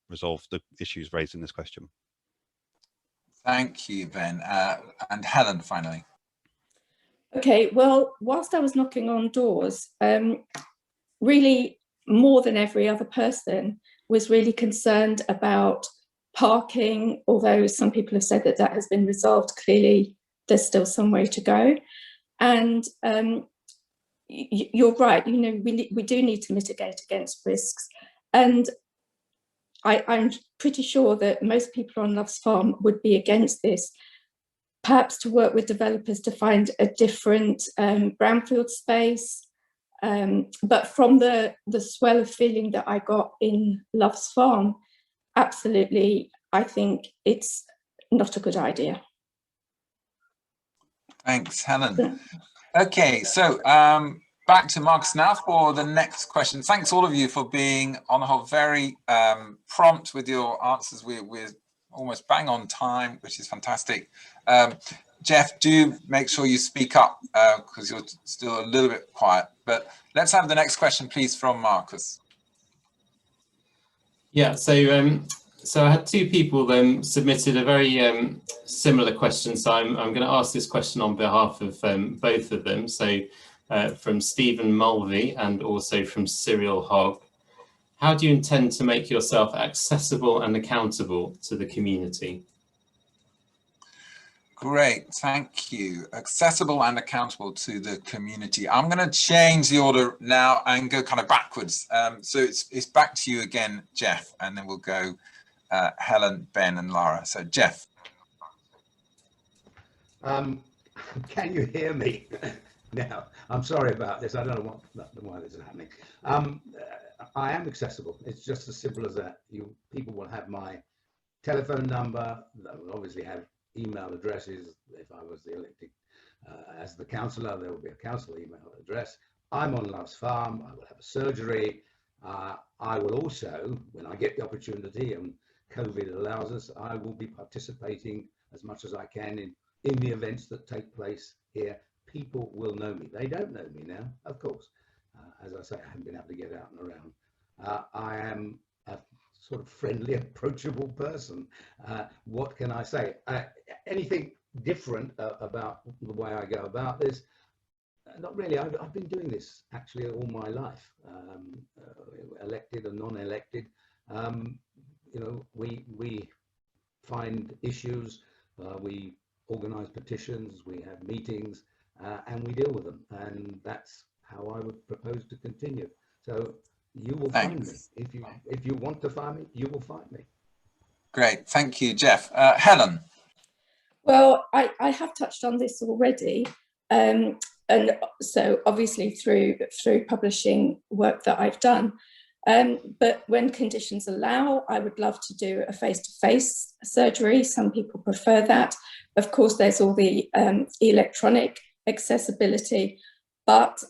resolve the issues raised in this question.
Thank you, Ben. And Helen, finally.
Okay, well, whilst I was knocking on doors, really more than every other person was really concerned about parking, although some people have said that that has been resolved. Clearly, there's still some way to go. And you're right, we do need to mitigate against risks. And I'm pretty sure that most people on Loves Farm would be against this. Perhaps to work with developers to find a different brownfield space, But from the swell of feeling that I got in Love's Farm, absolutely, I think it's not a good idea.
Thanks, Helen. Okay, so back to Marcus now for the next question. Thanks all of you for being on the whole very prompt with your answers. We're almost bang on time, which is fantastic. Geoff, do make sure you speak up because you're still a little bit quiet. But let's have the next question, please, from Marcus.
Yeah, so I had two people submitted a very similar question. So I'm going to ask this question on behalf of both of them. So from Stephen Mulvey and also from Cyril Hogg. How do you intend to make yourself accessible and accountable to the community?
Great, thank you. Accessible and accountable to the community. I'm going to change the order now and go kind of backwards. So it's back to you again, Geoff, and then we'll go Helen, Ben and Lara. So Geoff.
Can you hear me now? I'm sorry about this. I don't know why this is happening. I am accessible. It's just as simple as that. People will have my telephone number. They will obviously have email addresses. If I was the elected as the councillor, there will be a council email address. I'm on Love's Farm. I will have a surgery. I will also, when I get the opportunity and COVID allows us, I will be participating as much as I can in the events that take place here. People will know me. They don't know me now, of course. As I say, I haven't been able to get out and around. I am a sort of friendly, approachable person. What can I say? Anything different about the way I go about this? Not really. I've been doing this actually all my life, elected and non-elected. You know, we find issues, we organise petitions, we have meetings, and we deal with them. And that's how I would propose to continue. So you will find me. If you want to find me, you will find me. Great,
thank you, Geoff. Helen.
Well, I have touched on this already, and so obviously through publishing work that I've done. But when conditions allow, I would love to do a face-to-face surgery. Some people prefer that. Of course, there's all the electronic accessibility, but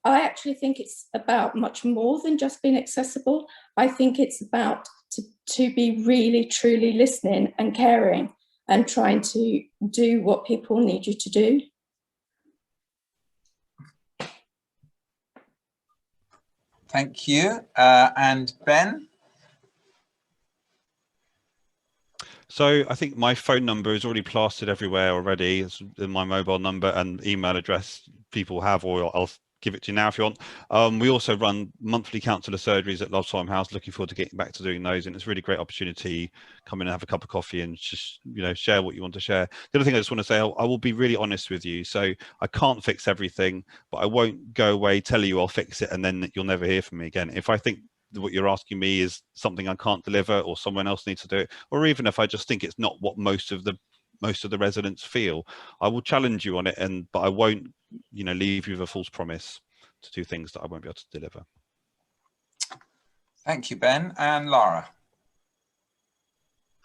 I actually think it's about much more than just being accessible. I think it's about to be really, truly listening and caring and trying to do what people need you to do.
Thank you. And Ben?
So I think my phone number is already plastered everywhere already. It's my mobile number and email address people have, or I'll give it to you now if you want. We also run monthly counsellor surgeries at Love's Farm House. Looking forward to getting back to doing those, and it's a really great opportunity. Come in and have a cup of coffee and just, you know, share what you want to share. The other thing I just want to say, I will be really honest with you. So I can't fix everything, but I won't go away, tell you I'll fix it, and then you'll never hear from me again. If I think what you're asking me is something I can't deliver, or someone else needs to do it, or even if I just think it's not what most of the residents feel, I will challenge you on it, but I won't, you know, leave you with a false promise to do things that I won't be able to deliver.
Thank you, Ben. And Lara.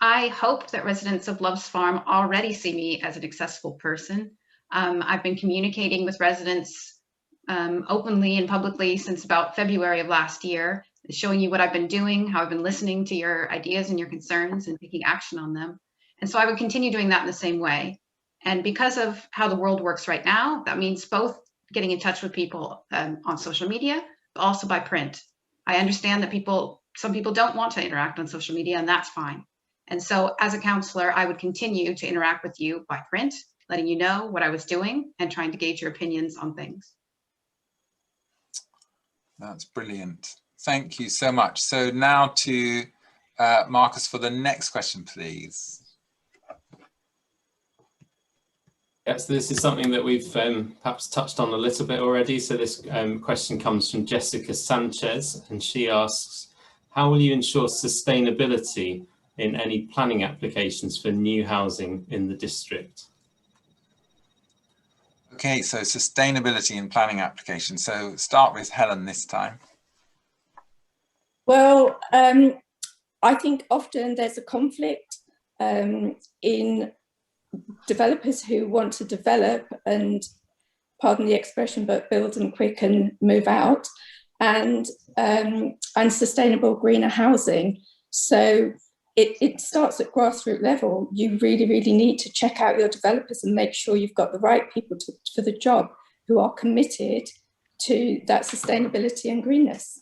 I hope that residents of Love's Farm already see me as an accessible person. I've been communicating with residents openly and publicly since about February of last year, showing you what I've been doing, how I've been listening to your ideas and your concerns and taking action on them. And so I would continue doing that in the same way. And because of how the world works right now, that means both getting in touch with people on social media, but also by print. I understand that some people don't want to interact on social media, and that's fine. And so as a counsellor, I would continue to interact with you by print, letting you know what I was doing and trying to gauge your opinions on things.
That's brilliant. Thank you so much. So now to Marcus for the next question, please.
Yes, so this is something that we've perhaps touched on a little bit already. So this question comes from Jessica Sanchez, and she asks, how will you ensure sustainability in any planning applications for new housing in the district?
Okay, so sustainability in planning applications. So start with Helen this time.
Well, I think often there's a conflict in developers who want to develop and, pardon the expression, but build and quick and move out, and sustainable greener housing. So it starts at grassroots level. You really, really need to check out your developers and make sure you've got the right people for the job who are committed to that sustainability and greenness.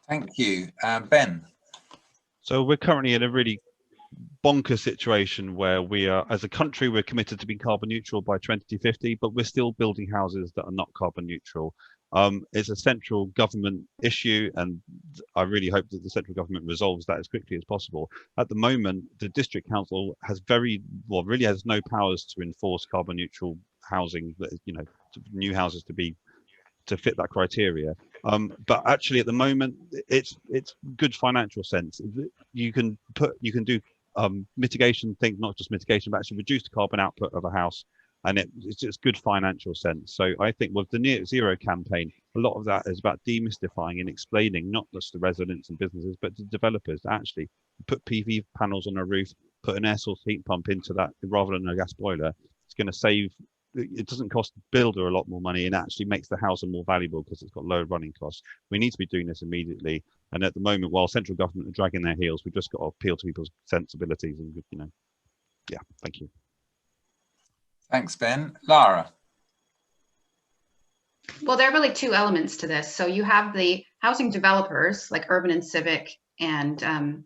Thank you. Ben.
So we're currently in a really bonkers situation where we are, as a country, we're committed to being carbon neutral by 2050, but we're still building houses that are not carbon neutral. It's a central government issue, and I really hope that the central government resolves that as quickly as possible. At the moment, the district council has really has no powers to enforce carbon neutral housing, you know, new houses to fit that criteria. But actually, at the moment, it's good financial sense. You can do mitigation things, not just mitigation, but actually reduce the carbon output of a house, and it's just good financial sense. So I think with the Net Zero campaign, a lot of that is about demystifying and explaining, not just to residents and businesses, but to developers, to actually put PV panels on a roof, put an air source heat pump into that rather than a gas boiler. It's going to save. It doesn't cost the builder a lot more money, and actually makes the house more valuable because it's got low running costs. We need to be doing this immediately. And at the moment, while central government are dragging their heels, we've just got to appeal to people's sensibilities. And, you know, yeah, thank you.
Thanks, Ben. Lara.
Well, there are really two elements to this. So you have the housing developers like Urban and Civic and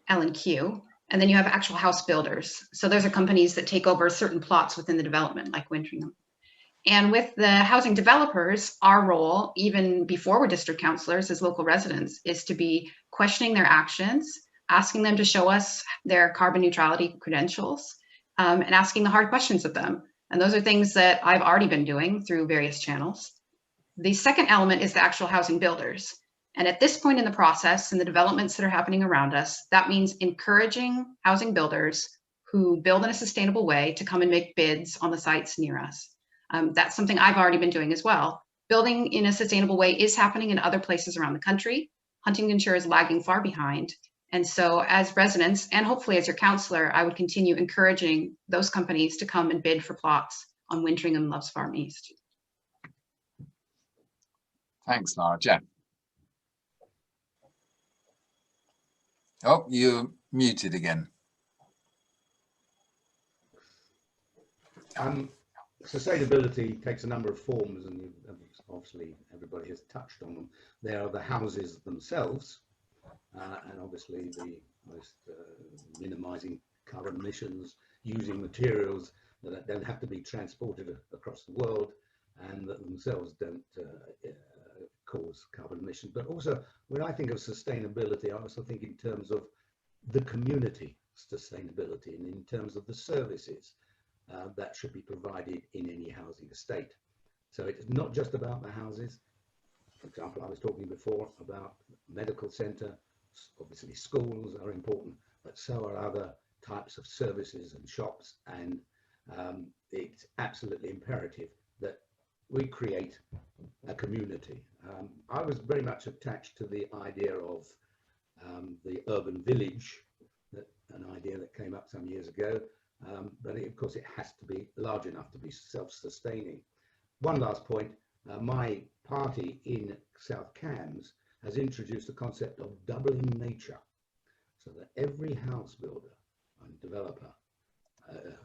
L&Q, and then you have actual house builders. So those are companies that take over certain plots within the development, like Winteringham. And with the housing developers, our role, even before we're district councillors as local residents, is to be questioning their actions, asking them to show us their carbon neutrality credentials, and asking the hard questions of them. And those are things that I've already been doing through various channels. The second element is the actual housing builders. And at this point in the process and the developments that are happening around us, that means encouraging housing builders who build in a sustainable way to come and make bids on the sites near us. That's something I've already been doing as well. Building in a sustainable way is happening in other places around the country. Huntingdonshire is lagging far behind. And so as residents, and hopefully as your councillor, I would continue encouraging those companies to come and bid for plots on Winteringham and Loves Farm East.
Thanks, Lara. Geoff. Oh, you're muted again.
Sustainability takes a number of forms, and obviously everybody has touched on them. There are the houses themselves, and obviously the most minimizing carbon emissions, using materials that don't have to be transported across the world and that themselves don't cause carbon emissions. But also, when I think of sustainability, I also think in terms of the community sustainability and in terms of the services that should be provided in any housing estate. So it's not just about the houses. For example, I was talking before about medical centre. Obviously schools are important, but so are other types of services and shops, and it's absolutely imperative that we create a community. I was very much attached to the idea of the urban village, an idea that came up some years ago, but of course it has to be large enough to be self-sustaining. One last point, my party in South Cambs has introduced the concept of doubling nature, so that every house builder and developer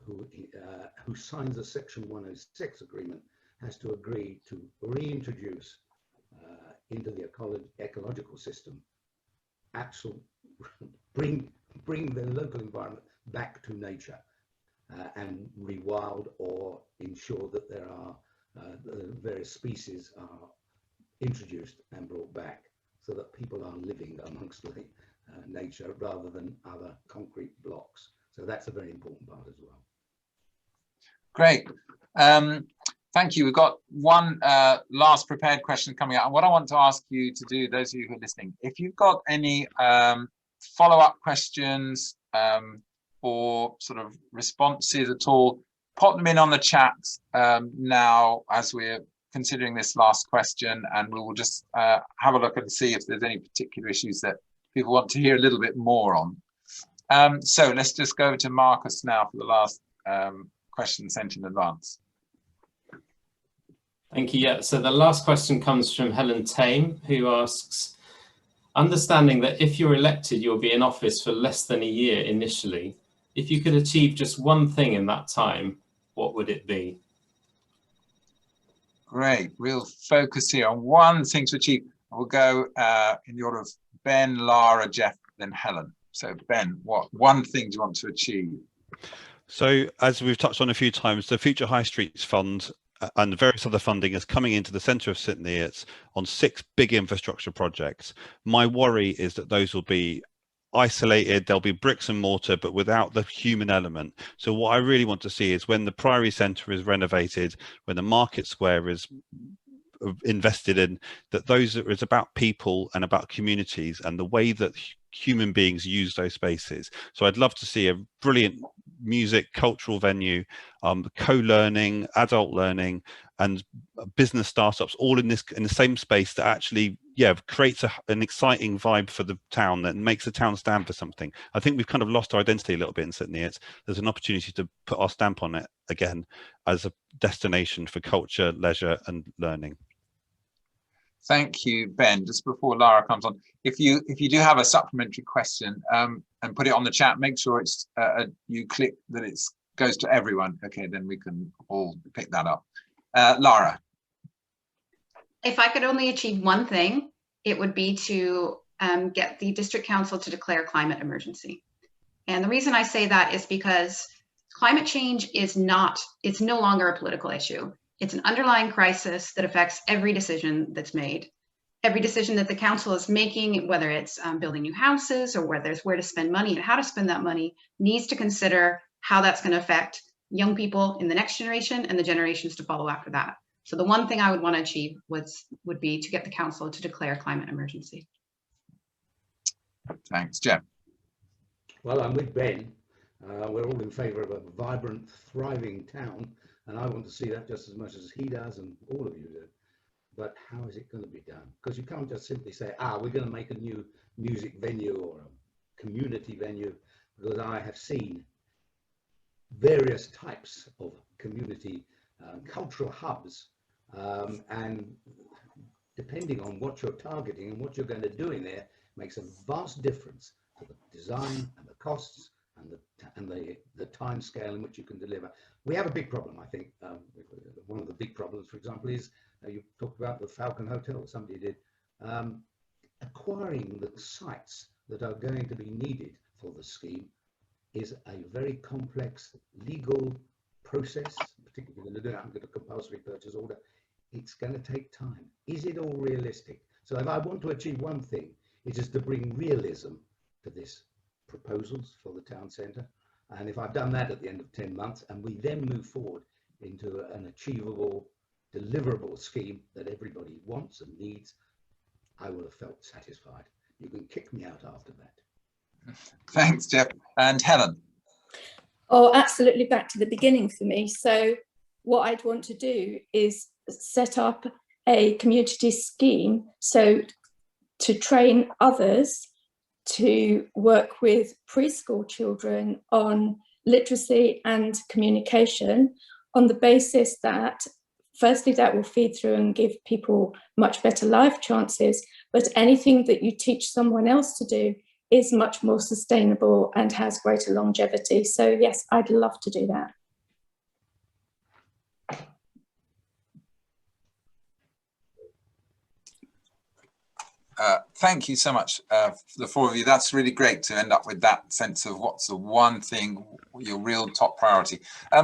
who signs a Section 106 agreement has to agree to reintroduce into the ecological system, bring the local environment back to nature and rewild or ensure that there are the various species are introduced and brought back, so that people are living amongst the nature rather than other concrete blocks. So that's a very important part as well.
Great. Thank you. We've got one last prepared question coming out. And what I want to ask you to do, those of you who are listening, if you've got any follow-up questions or sort of responses at all, pop them in on the chat now as we're considering this last question, and we will just have a look and see if there's any particular issues that people want to hear a little bit more on. So let's just go over to Marcus now for the last question sent in advance.
Thank you. Yeah, so the last question comes from Helen Tame, who asks, understanding that if you're elected, you'll be in office for less than a year initially. If you could achieve just one thing in that time, what would it be?
Great. We'll focus here on one thing to achieve. We'll go in the order of Ben, Lara, Geoff, then Helen. So Ben, what one thing do you want to achieve?
So as we've touched on a few times, the Future High Streets Fund and various other funding is coming into the centre of St Neots on 6 big infrastructure projects. My worry is that those will be isolated, there'll be bricks and mortar, but without the human element. So what I really want to see is when the Priory Centre is renovated, when the Market Square is invested in, that those it's about people and about communities and the way that human beings use those spaces. So I'd love to see a brilliant music cultural venue, co-learning, adult learning, and business startups all in the same space that actually creates an exciting vibe for the town that makes the town stand for something. I think we've kind of lost our identity a little bit in St Neots. There's an opportunity to put our stamp on it again as a destination for culture, leisure and learning.
Thank you, Ben. Just before Lara comes on, if you do have a supplementary question and put it on the chat, make sure it's you click that it goes to everyone. Okay, then we can all pick that up. Lara.
If I could only achieve one thing, it would be to get the district council to declare climate emergency. And the reason I say that is because climate change is it's no longer a political issue. It's an underlying crisis that affects every decision that's made. Every decision that the council is making, whether it's building new houses or whether it's where to spend money and how to spend that money, needs to consider how that's going to affect young people in the next generation and the generations to follow after that. So the one thing I would want to achieve would be to get the council to declare climate emergency.
Thanks, Geoff.
Well, I'm with Ben. We're all in favour of a vibrant, thriving town, and I want to see that just as much as he does and all of you do. But how is it going to be done? Because you can't just simply say, we're going to make a new music venue or a community venue, because I have seen various types of community cultural hubs, and depending on what you're targeting and what you're going to do in there makes a vast difference to the design and the costs and the time scale in which you can deliver. We have a big problem, I think. One of the big problems, for example, is you talked about the Falcon Hotel, somebody did, acquiring the sites that are going to be needed for the scheme is a very complex legal process, particularly when they're doing a compulsory purchase order. It's going to take time. Is it all realistic? So if I want to achieve one thing, it is to bring realism to this proposals for the town centre. And if I've done that at the end of 10 months and we then move forward into an achievable, deliverable scheme that everybody wants and needs, I will have felt satisfied. You can kick me out after that.
Thanks, Geoff. And Helen.
Oh, absolutely back to the beginning for me. So what I'd want to do is set up a community scheme so to train others to work with preschool children on literacy and communication on the basis that firstly that will feed through and give people much better life chances, but anything that you teach someone else to do is much more sustainable and has greater longevity. So yes, I'd love to do that.
Thank you so much for the four of you. That's really great to end up with that sense of what's the one thing, your real top priority.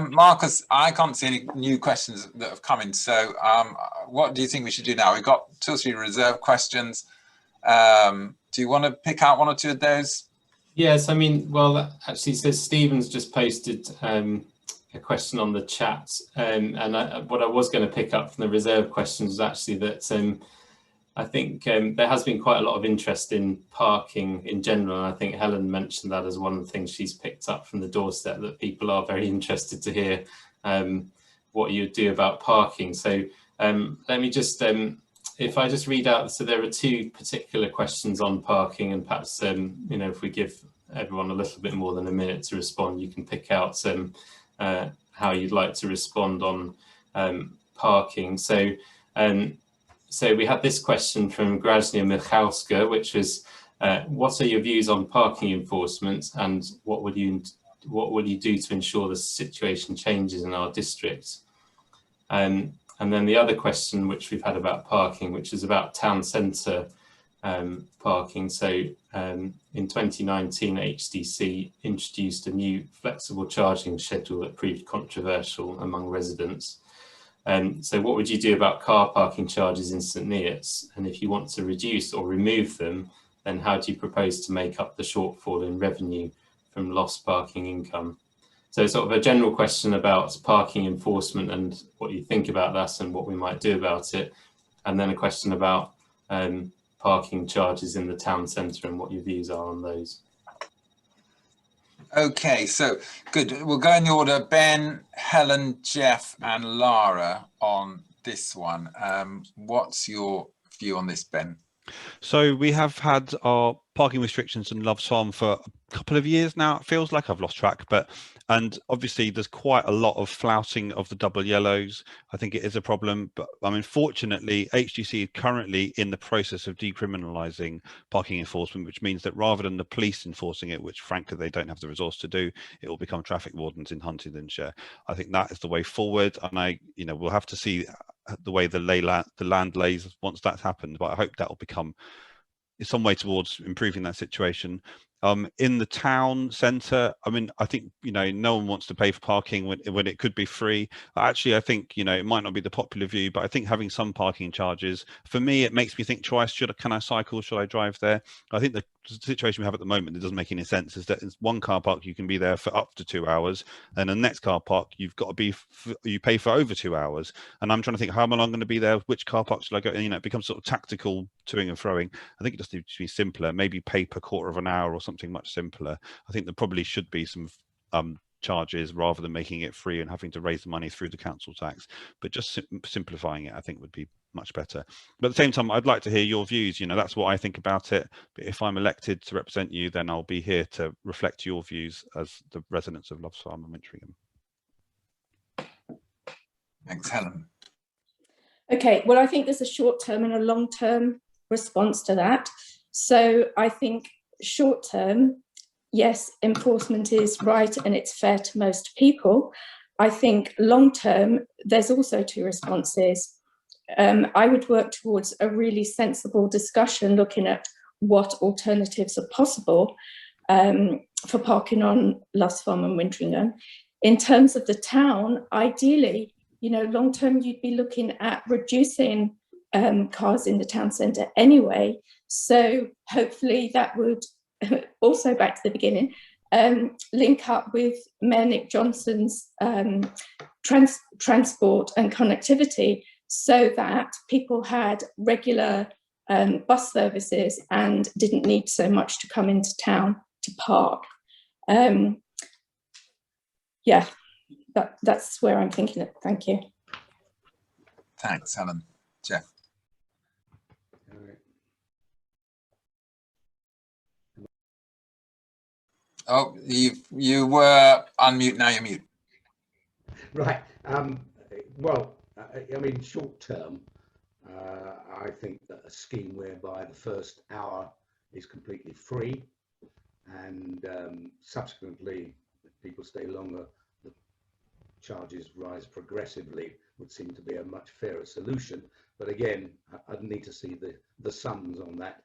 Marcus, I can't see any new questions that have come in. So what do you think we should do now? We've got 2 or 3 reserve questions. Do you want to pick out 1 or 2 of those? Yes,
I mean, well, actually, so Stephen's just posted a question on the chat. And what I was going to pick up from the reserve questions was actually that I think there has been quite a lot of interest in parking in general, and I think Helen mentioned that as one of the things she's picked up from the doorstep, that people are very interested to hear what you do about parking. So let me just, if I just read out, so there are two particular questions on parking, and perhaps, you know, if we give everyone a little bit more than a minute to respond, you can pick out how you'd like to respond on parking. So we had this question from Graznia Michalska, which was, what are your views on parking enforcement, and what will you do to ensure the situation changes in our district? And then the other question which we've had about parking, which is about town centre parking. So in 2019, HDC introduced a new flexible charging schedule that proved controversial among residents. So what would you do about car parking charges in St Neots? And if you want to reduce or remove them, then how do you propose to make up the shortfall in revenue from lost parking income? So sort of a general question about parking enforcement and what you think about that and what we might do about it. And then a question about parking charges in the town centre and what your views are on those.
Okay, so good. We'll go in the order: Ben, Helen, Geoff, and Lara on this one. What's your view on this, Ben?
So we have had our parking restrictions in Loves Farm for a couple of years now. It feels like I've lost track, and obviously there's quite a lot of flouting of the double yellows. I think it is a problem, but I mean, fortunately, HDC is currently in the process of decriminalising parking enforcement, which means that rather than the police enforcing it, which frankly they don't have the resource to do, it will become traffic wardens in Huntingdonshire. I think that is the way forward, and we'll have to see the way the land lays once that's happened, but I hope that will become some way towards improving that situation. In the town centre, I mean, I think, no one wants to pay for parking when it could be free. Actually, I think, it might not be the popular view, but I think having some parking charges, for me, it makes me think twice. Can I cycle? Should I drive there? I think the situation we have at the moment, it doesn't make any sense, is that in one car park you can be there for up to 2 hours, and the next car park you've got to be, you pay for over 2 hours. And I'm trying to think, how am I going to be there? Which car park should I go? And, it becomes sort of tactical toing and froing. I think it just needs to be simpler, maybe pay per quarter of an hour or something much simpler. I think there probably should be some charges rather than making it free and having to raise the money through the council tax, but just simplifying it I think would be much better. But at the same time, I'd like to hear your views. That's what I think about it, but if I'm elected to represent you, then I'll be here to reflect your views as the residents of Loves Farm and Wintringham.
Thanks, Helen.
Okay, well, I think there's a short-term and a long-term response to that. So I think short-term, yes, enforcement is right and it's fair to most people. I think long-term, there's also two responses. I would work towards a really sensible discussion looking at what alternatives are possible for parking on Loves Farm and Wintringham. In terms of the town, ideally, long-term, you'd be looking at reducing cars in the town centre anyway. So hopefully that would also, back to the beginning, link up with Mayor Nick Johnson's transport and connectivity, so that people had regular bus services and didn't need so much to come into town to park. Yeah, that's where I'm thinking it. Thank you.
Thanks, Helen. Geoff. Oh, you were unmute, now you're mute.
Right. Well, I mean, short term, I think that a scheme whereby the first hour is completely free, and subsequently, if people stay longer, the charges rise progressively, would seem to be a much fairer solution. But again, I'd need to see the sums on that.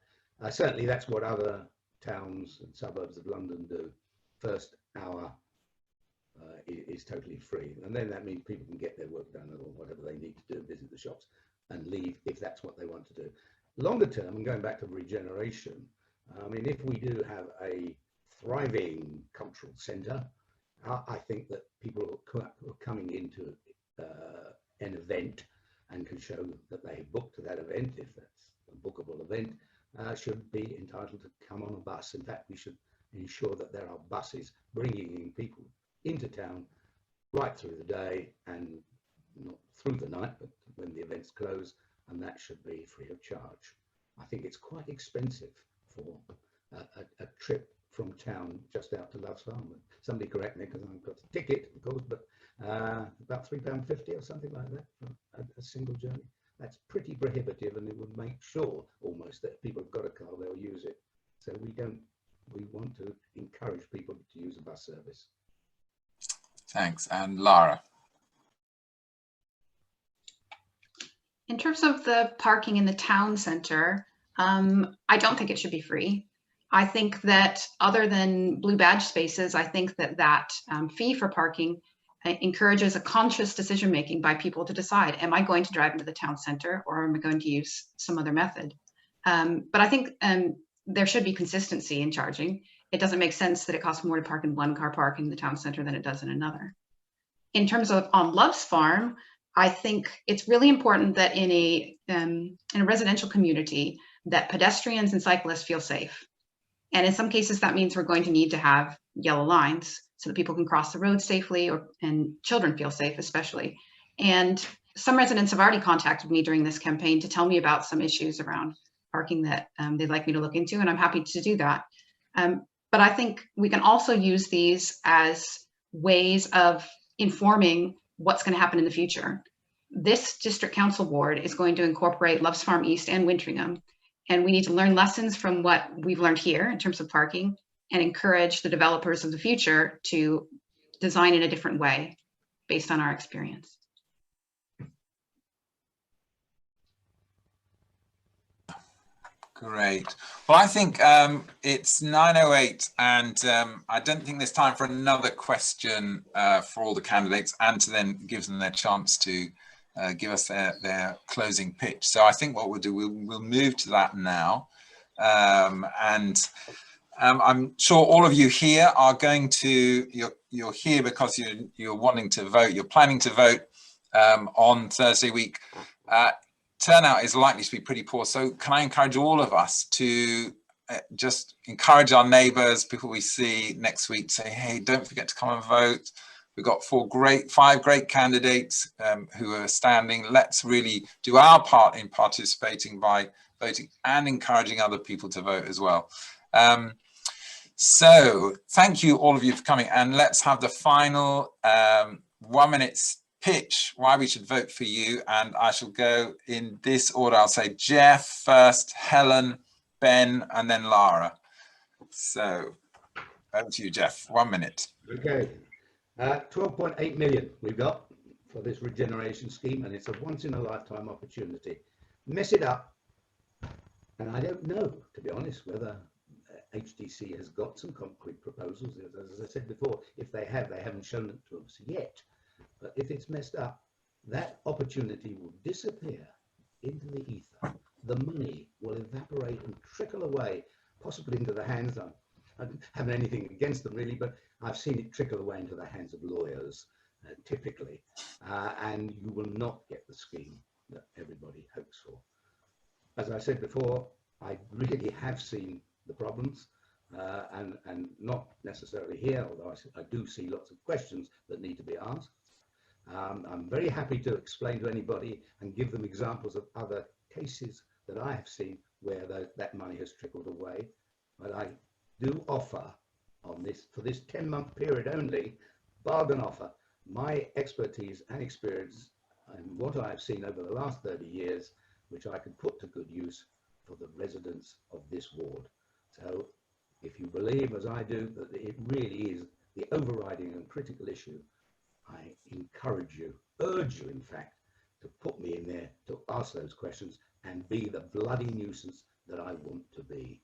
Certainly, that's what other towns and suburbs of London do. First hour is totally free, and then that means people can get their work done or whatever they need to do, visit the shops and leave if that's what they want to do. Longer term, and going back to regeneration, I mean, if we do have a thriving cultural centre, I think that people who are coming into an event and can show that they booked that event, if that's bookable event should be entitled to come on a bus. In fact, we should ensure that there are buses bringing in people into town right through the day and not through the night, but when the events close, and that should be free of charge. I think it's quite expensive for a trip from town just out to Love's Farm. Somebody correct me because I've got a ticket, of course, but about £3.50 or something like that for a single journey. That's pretty prohibitive, and it would make sure almost that if people have got a car, they'll use it. So we want to encourage people to use a bus service.
Thanks. And Lara?
In terms of the parking in the town centre, I don't think it should be free. I think that other than blue badge spaces, I think that fee for parking encourages a conscious decision making by people to decide, am I going to drive into the town centre or am I going to use some other method? But I think there should be consistency in charging. It doesn't make sense that it costs more to park in one car park in the town centre than it does in another. In terms of on Love's Farm, I think it's really important that in a residential community that pedestrians and cyclists feel safe. And in some cases, that means we're going to need to have yellow lines so that people can cross the road safely, and children feel safe especially. And some residents have already contacted me during this campaign to tell me about some issues around parking that they'd like me to look into, and I'm happy to do that. But I think we can also use these as ways of informing what's going to happen in the future. This district council board is going to incorporate Love's Farm East and Wintringham, and we need to learn lessons from what we've learned here in terms of parking and encourage the developers of the future to design in a different way based on our experience.
Great. Well, I think it's 9:08, and I don't think there's time for another question for all the candidates, and to then give them their chance to give us their closing pitch. So I think what we'll do, we'll move to that now. I'm sure all of you here are going to, you're here because you're wanting to vote, you're planning to vote on Thursday week. Turnout is likely to be pretty poor. So can I encourage all of us to just encourage our neighbours, people we see next week, say, hey, don't forget to come and vote. We've got five great candidates who are standing. Let's really do our part in participating by voting and encouraging other people to vote as well. So thank you all of you for coming, and let's have the final 1 minute pitch why we should vote for you. And I shall go in this order. I'll say Geoff first, Helen, Ben, and then Lara. So over to you, Geoff. 1 minute.
Okay. 12.8 million we've got for this regeneration scheme, and it's a once-in-a-lifetime opportunity. Mess it up, and I don't know, to be honest, whether HDC has got some concrete proposals. As I said before, if they have, they haven't shown them to us yet. But if it's messed up, that opportunity will disappear into the ether. The money will evaporate and trickle away, possibly into the hands of, I don't have anything against them really, but I've seen it trickle away into the hands of lawyers, typically, and you will not get the scheme that everybody hopes for. As I said before, I really have seen the problems, and not necessarily here, although I do see lots of questions that need to be asked. I'm very happy to explain to anybody and give them examples of other cases that I have seen where that money has trickled away. But I do offer on this, for this 10-month period only, bargain offer, my expertise and experience and what I've seen over the last 30 years, which I could put to good use for the residents of this ward. So if you believe, as I do, that it really is the overriding and critical issue, I encourage you, urge you in fact, to put me in there to ask those questions and be the bloody nuisance that I want to be.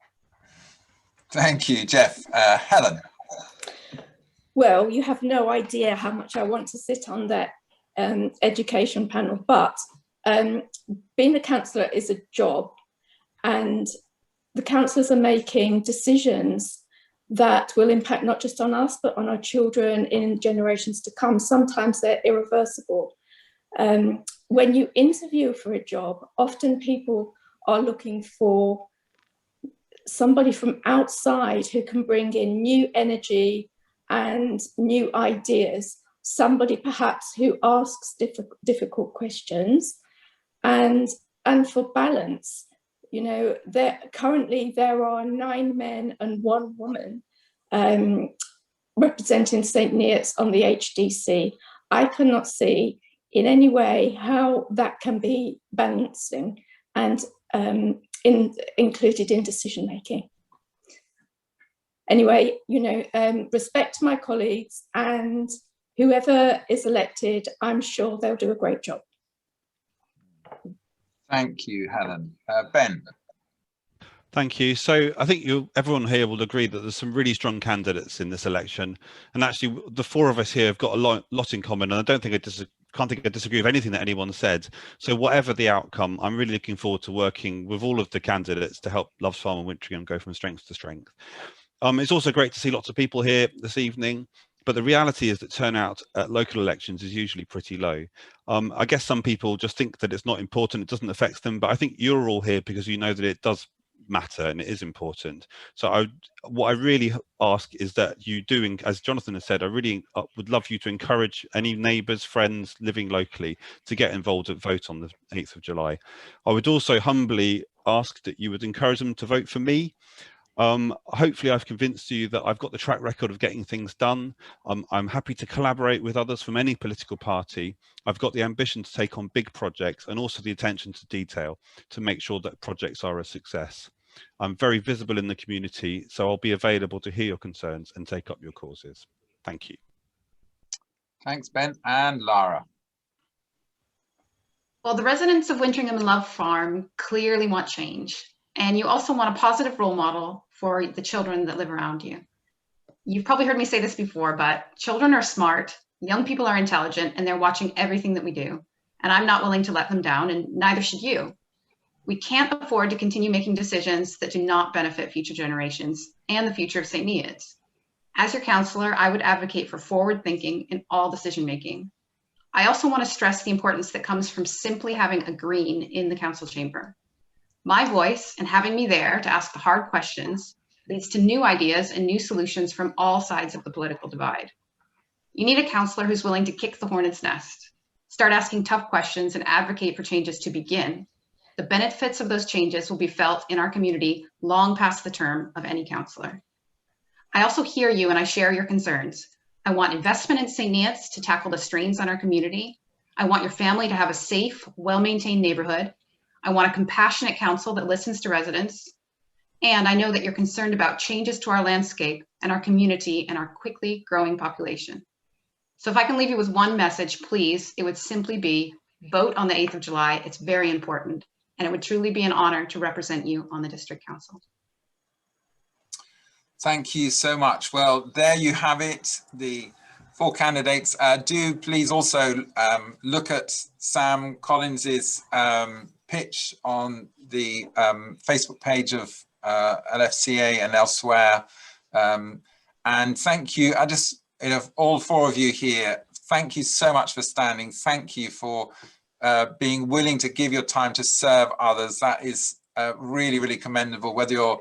Thank you, Geoff. Helen.
Well, you have no idea how much I want to sit on that education panel, but being a councillor is a job, and the councillors are making decisions that will impact not just on us, but on our children in generations to come. Sometimes they're irreversible. When you interview for a job, often people are looking for somebody from outside who can bring in new energy and new ideas, somebody perhaps who asks difficult questions, and for balance. You know, currently there are 9 men and 1 woman representing St Neots on the HDC. I cannot see in any way how that can be balancing and included in decision making. Anyway, you know, respect to my colleagues, and whoever is elected, I'm sure they'll do a great job.
Thank you, Helen. Ben.
Thank you. So I think everyone here will agree that there's some really strong candidates in this election, and actually the 4 of us here have got a lot in common, and I don't think can't think I disagree with anything that anyone said. So whatever the outcome, I'm really looking forward to working with all of the candidates to help Loves Farm and Wintringham go from strength to strength. It's also great to see lots of people here this evening, but the reality is that turnout at local elections is usually pretty low. I guess some people just think that it's not important, it doesn't affect them, but I think you're all here because you know that it does matter and it is important. So what I really ask is that you do, as Jonathan has said, I really would love you to encourage any neighbours, friends living locally to get involved and vote on the 8th of July. I would also humbly ask that you would encourage them to vote for me. Hopefully I've convinced you that I've got the track record of getting things done. I'm happy to collaborate with others from any political party. I've got the ambition to take on big projects and also the attention to detail to make sure that projects are a success. I'm very visible in the community, so I'll be available to hear your concerns and take up your causes. Thank you.
Thanks, Ben. And Lara.
Well, the residents of Wintringham and Love Farm clearly want change. And you also want a positive role model for the children that live around you. You've probably heard me say this before, but children are smart, young people are intelligent, and they're watching everything that we do. And I'm not willing to let them down, and neither should you. We can't afford to continue making decisions that do not benefit future generations and the future of St Neots. As your councillor, I would advocate for forward thinking in all decision making. I also want to stress the importance that comes from simply having a green in the council chamber. My voice and having me there to ask the hard questions leads to new ideas and new solutions from all sides of the political divide. You need a councillor who's willing to kick the hornet's nest, start asking tough questions and advocate for changes to begin. The benefits of those changes will be felt in our community long past the term of any councillor. I also hear you and I share your concerns. I want investment in St Neots to tackle the strains on our community. I want your family to have a safe, well-maintained neighborhood. I want a compassionate council that listens to residents. And I know that you're concerned about changes to our landscape and our community and our quickly growing population. So if I can leave you with one message, please, it would simply be vote on the 8th of July. It's very important. And it would truly be an honor to represent you on the district council.
Thank you so much. Well, there you have it. The 4 candidates. Do please also look at Sam Collins's pitch on the Facebook page of LFCA and elsewhere. And thank you. All 4 of you here, thank you so much for standing. Thank you for being willing to give your time to serve others. That is really, really commendable. Whether you're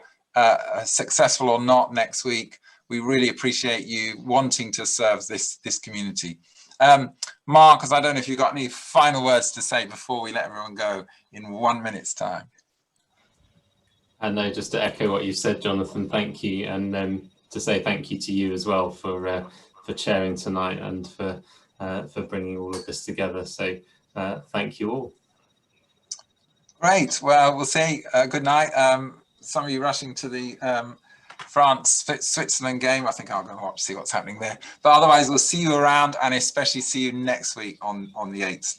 successful or not next week, we really appreciate you wanting to serve this community. Marcus, I don't know if you've got any final words to say before we let everyone go in 1 minute's time.
And no, just to echo what you said, Jonathan, thank you, and to say thank you to you as well for chairing tonight and for bringing all of this together. So thank you all.
Great. Well, we'll say good night. Some of you rushing to the France-Switzerland game. I think I'm going to watch, see what's happening there. But otherwise, we'll see you around, and especially see you next week on the 8th.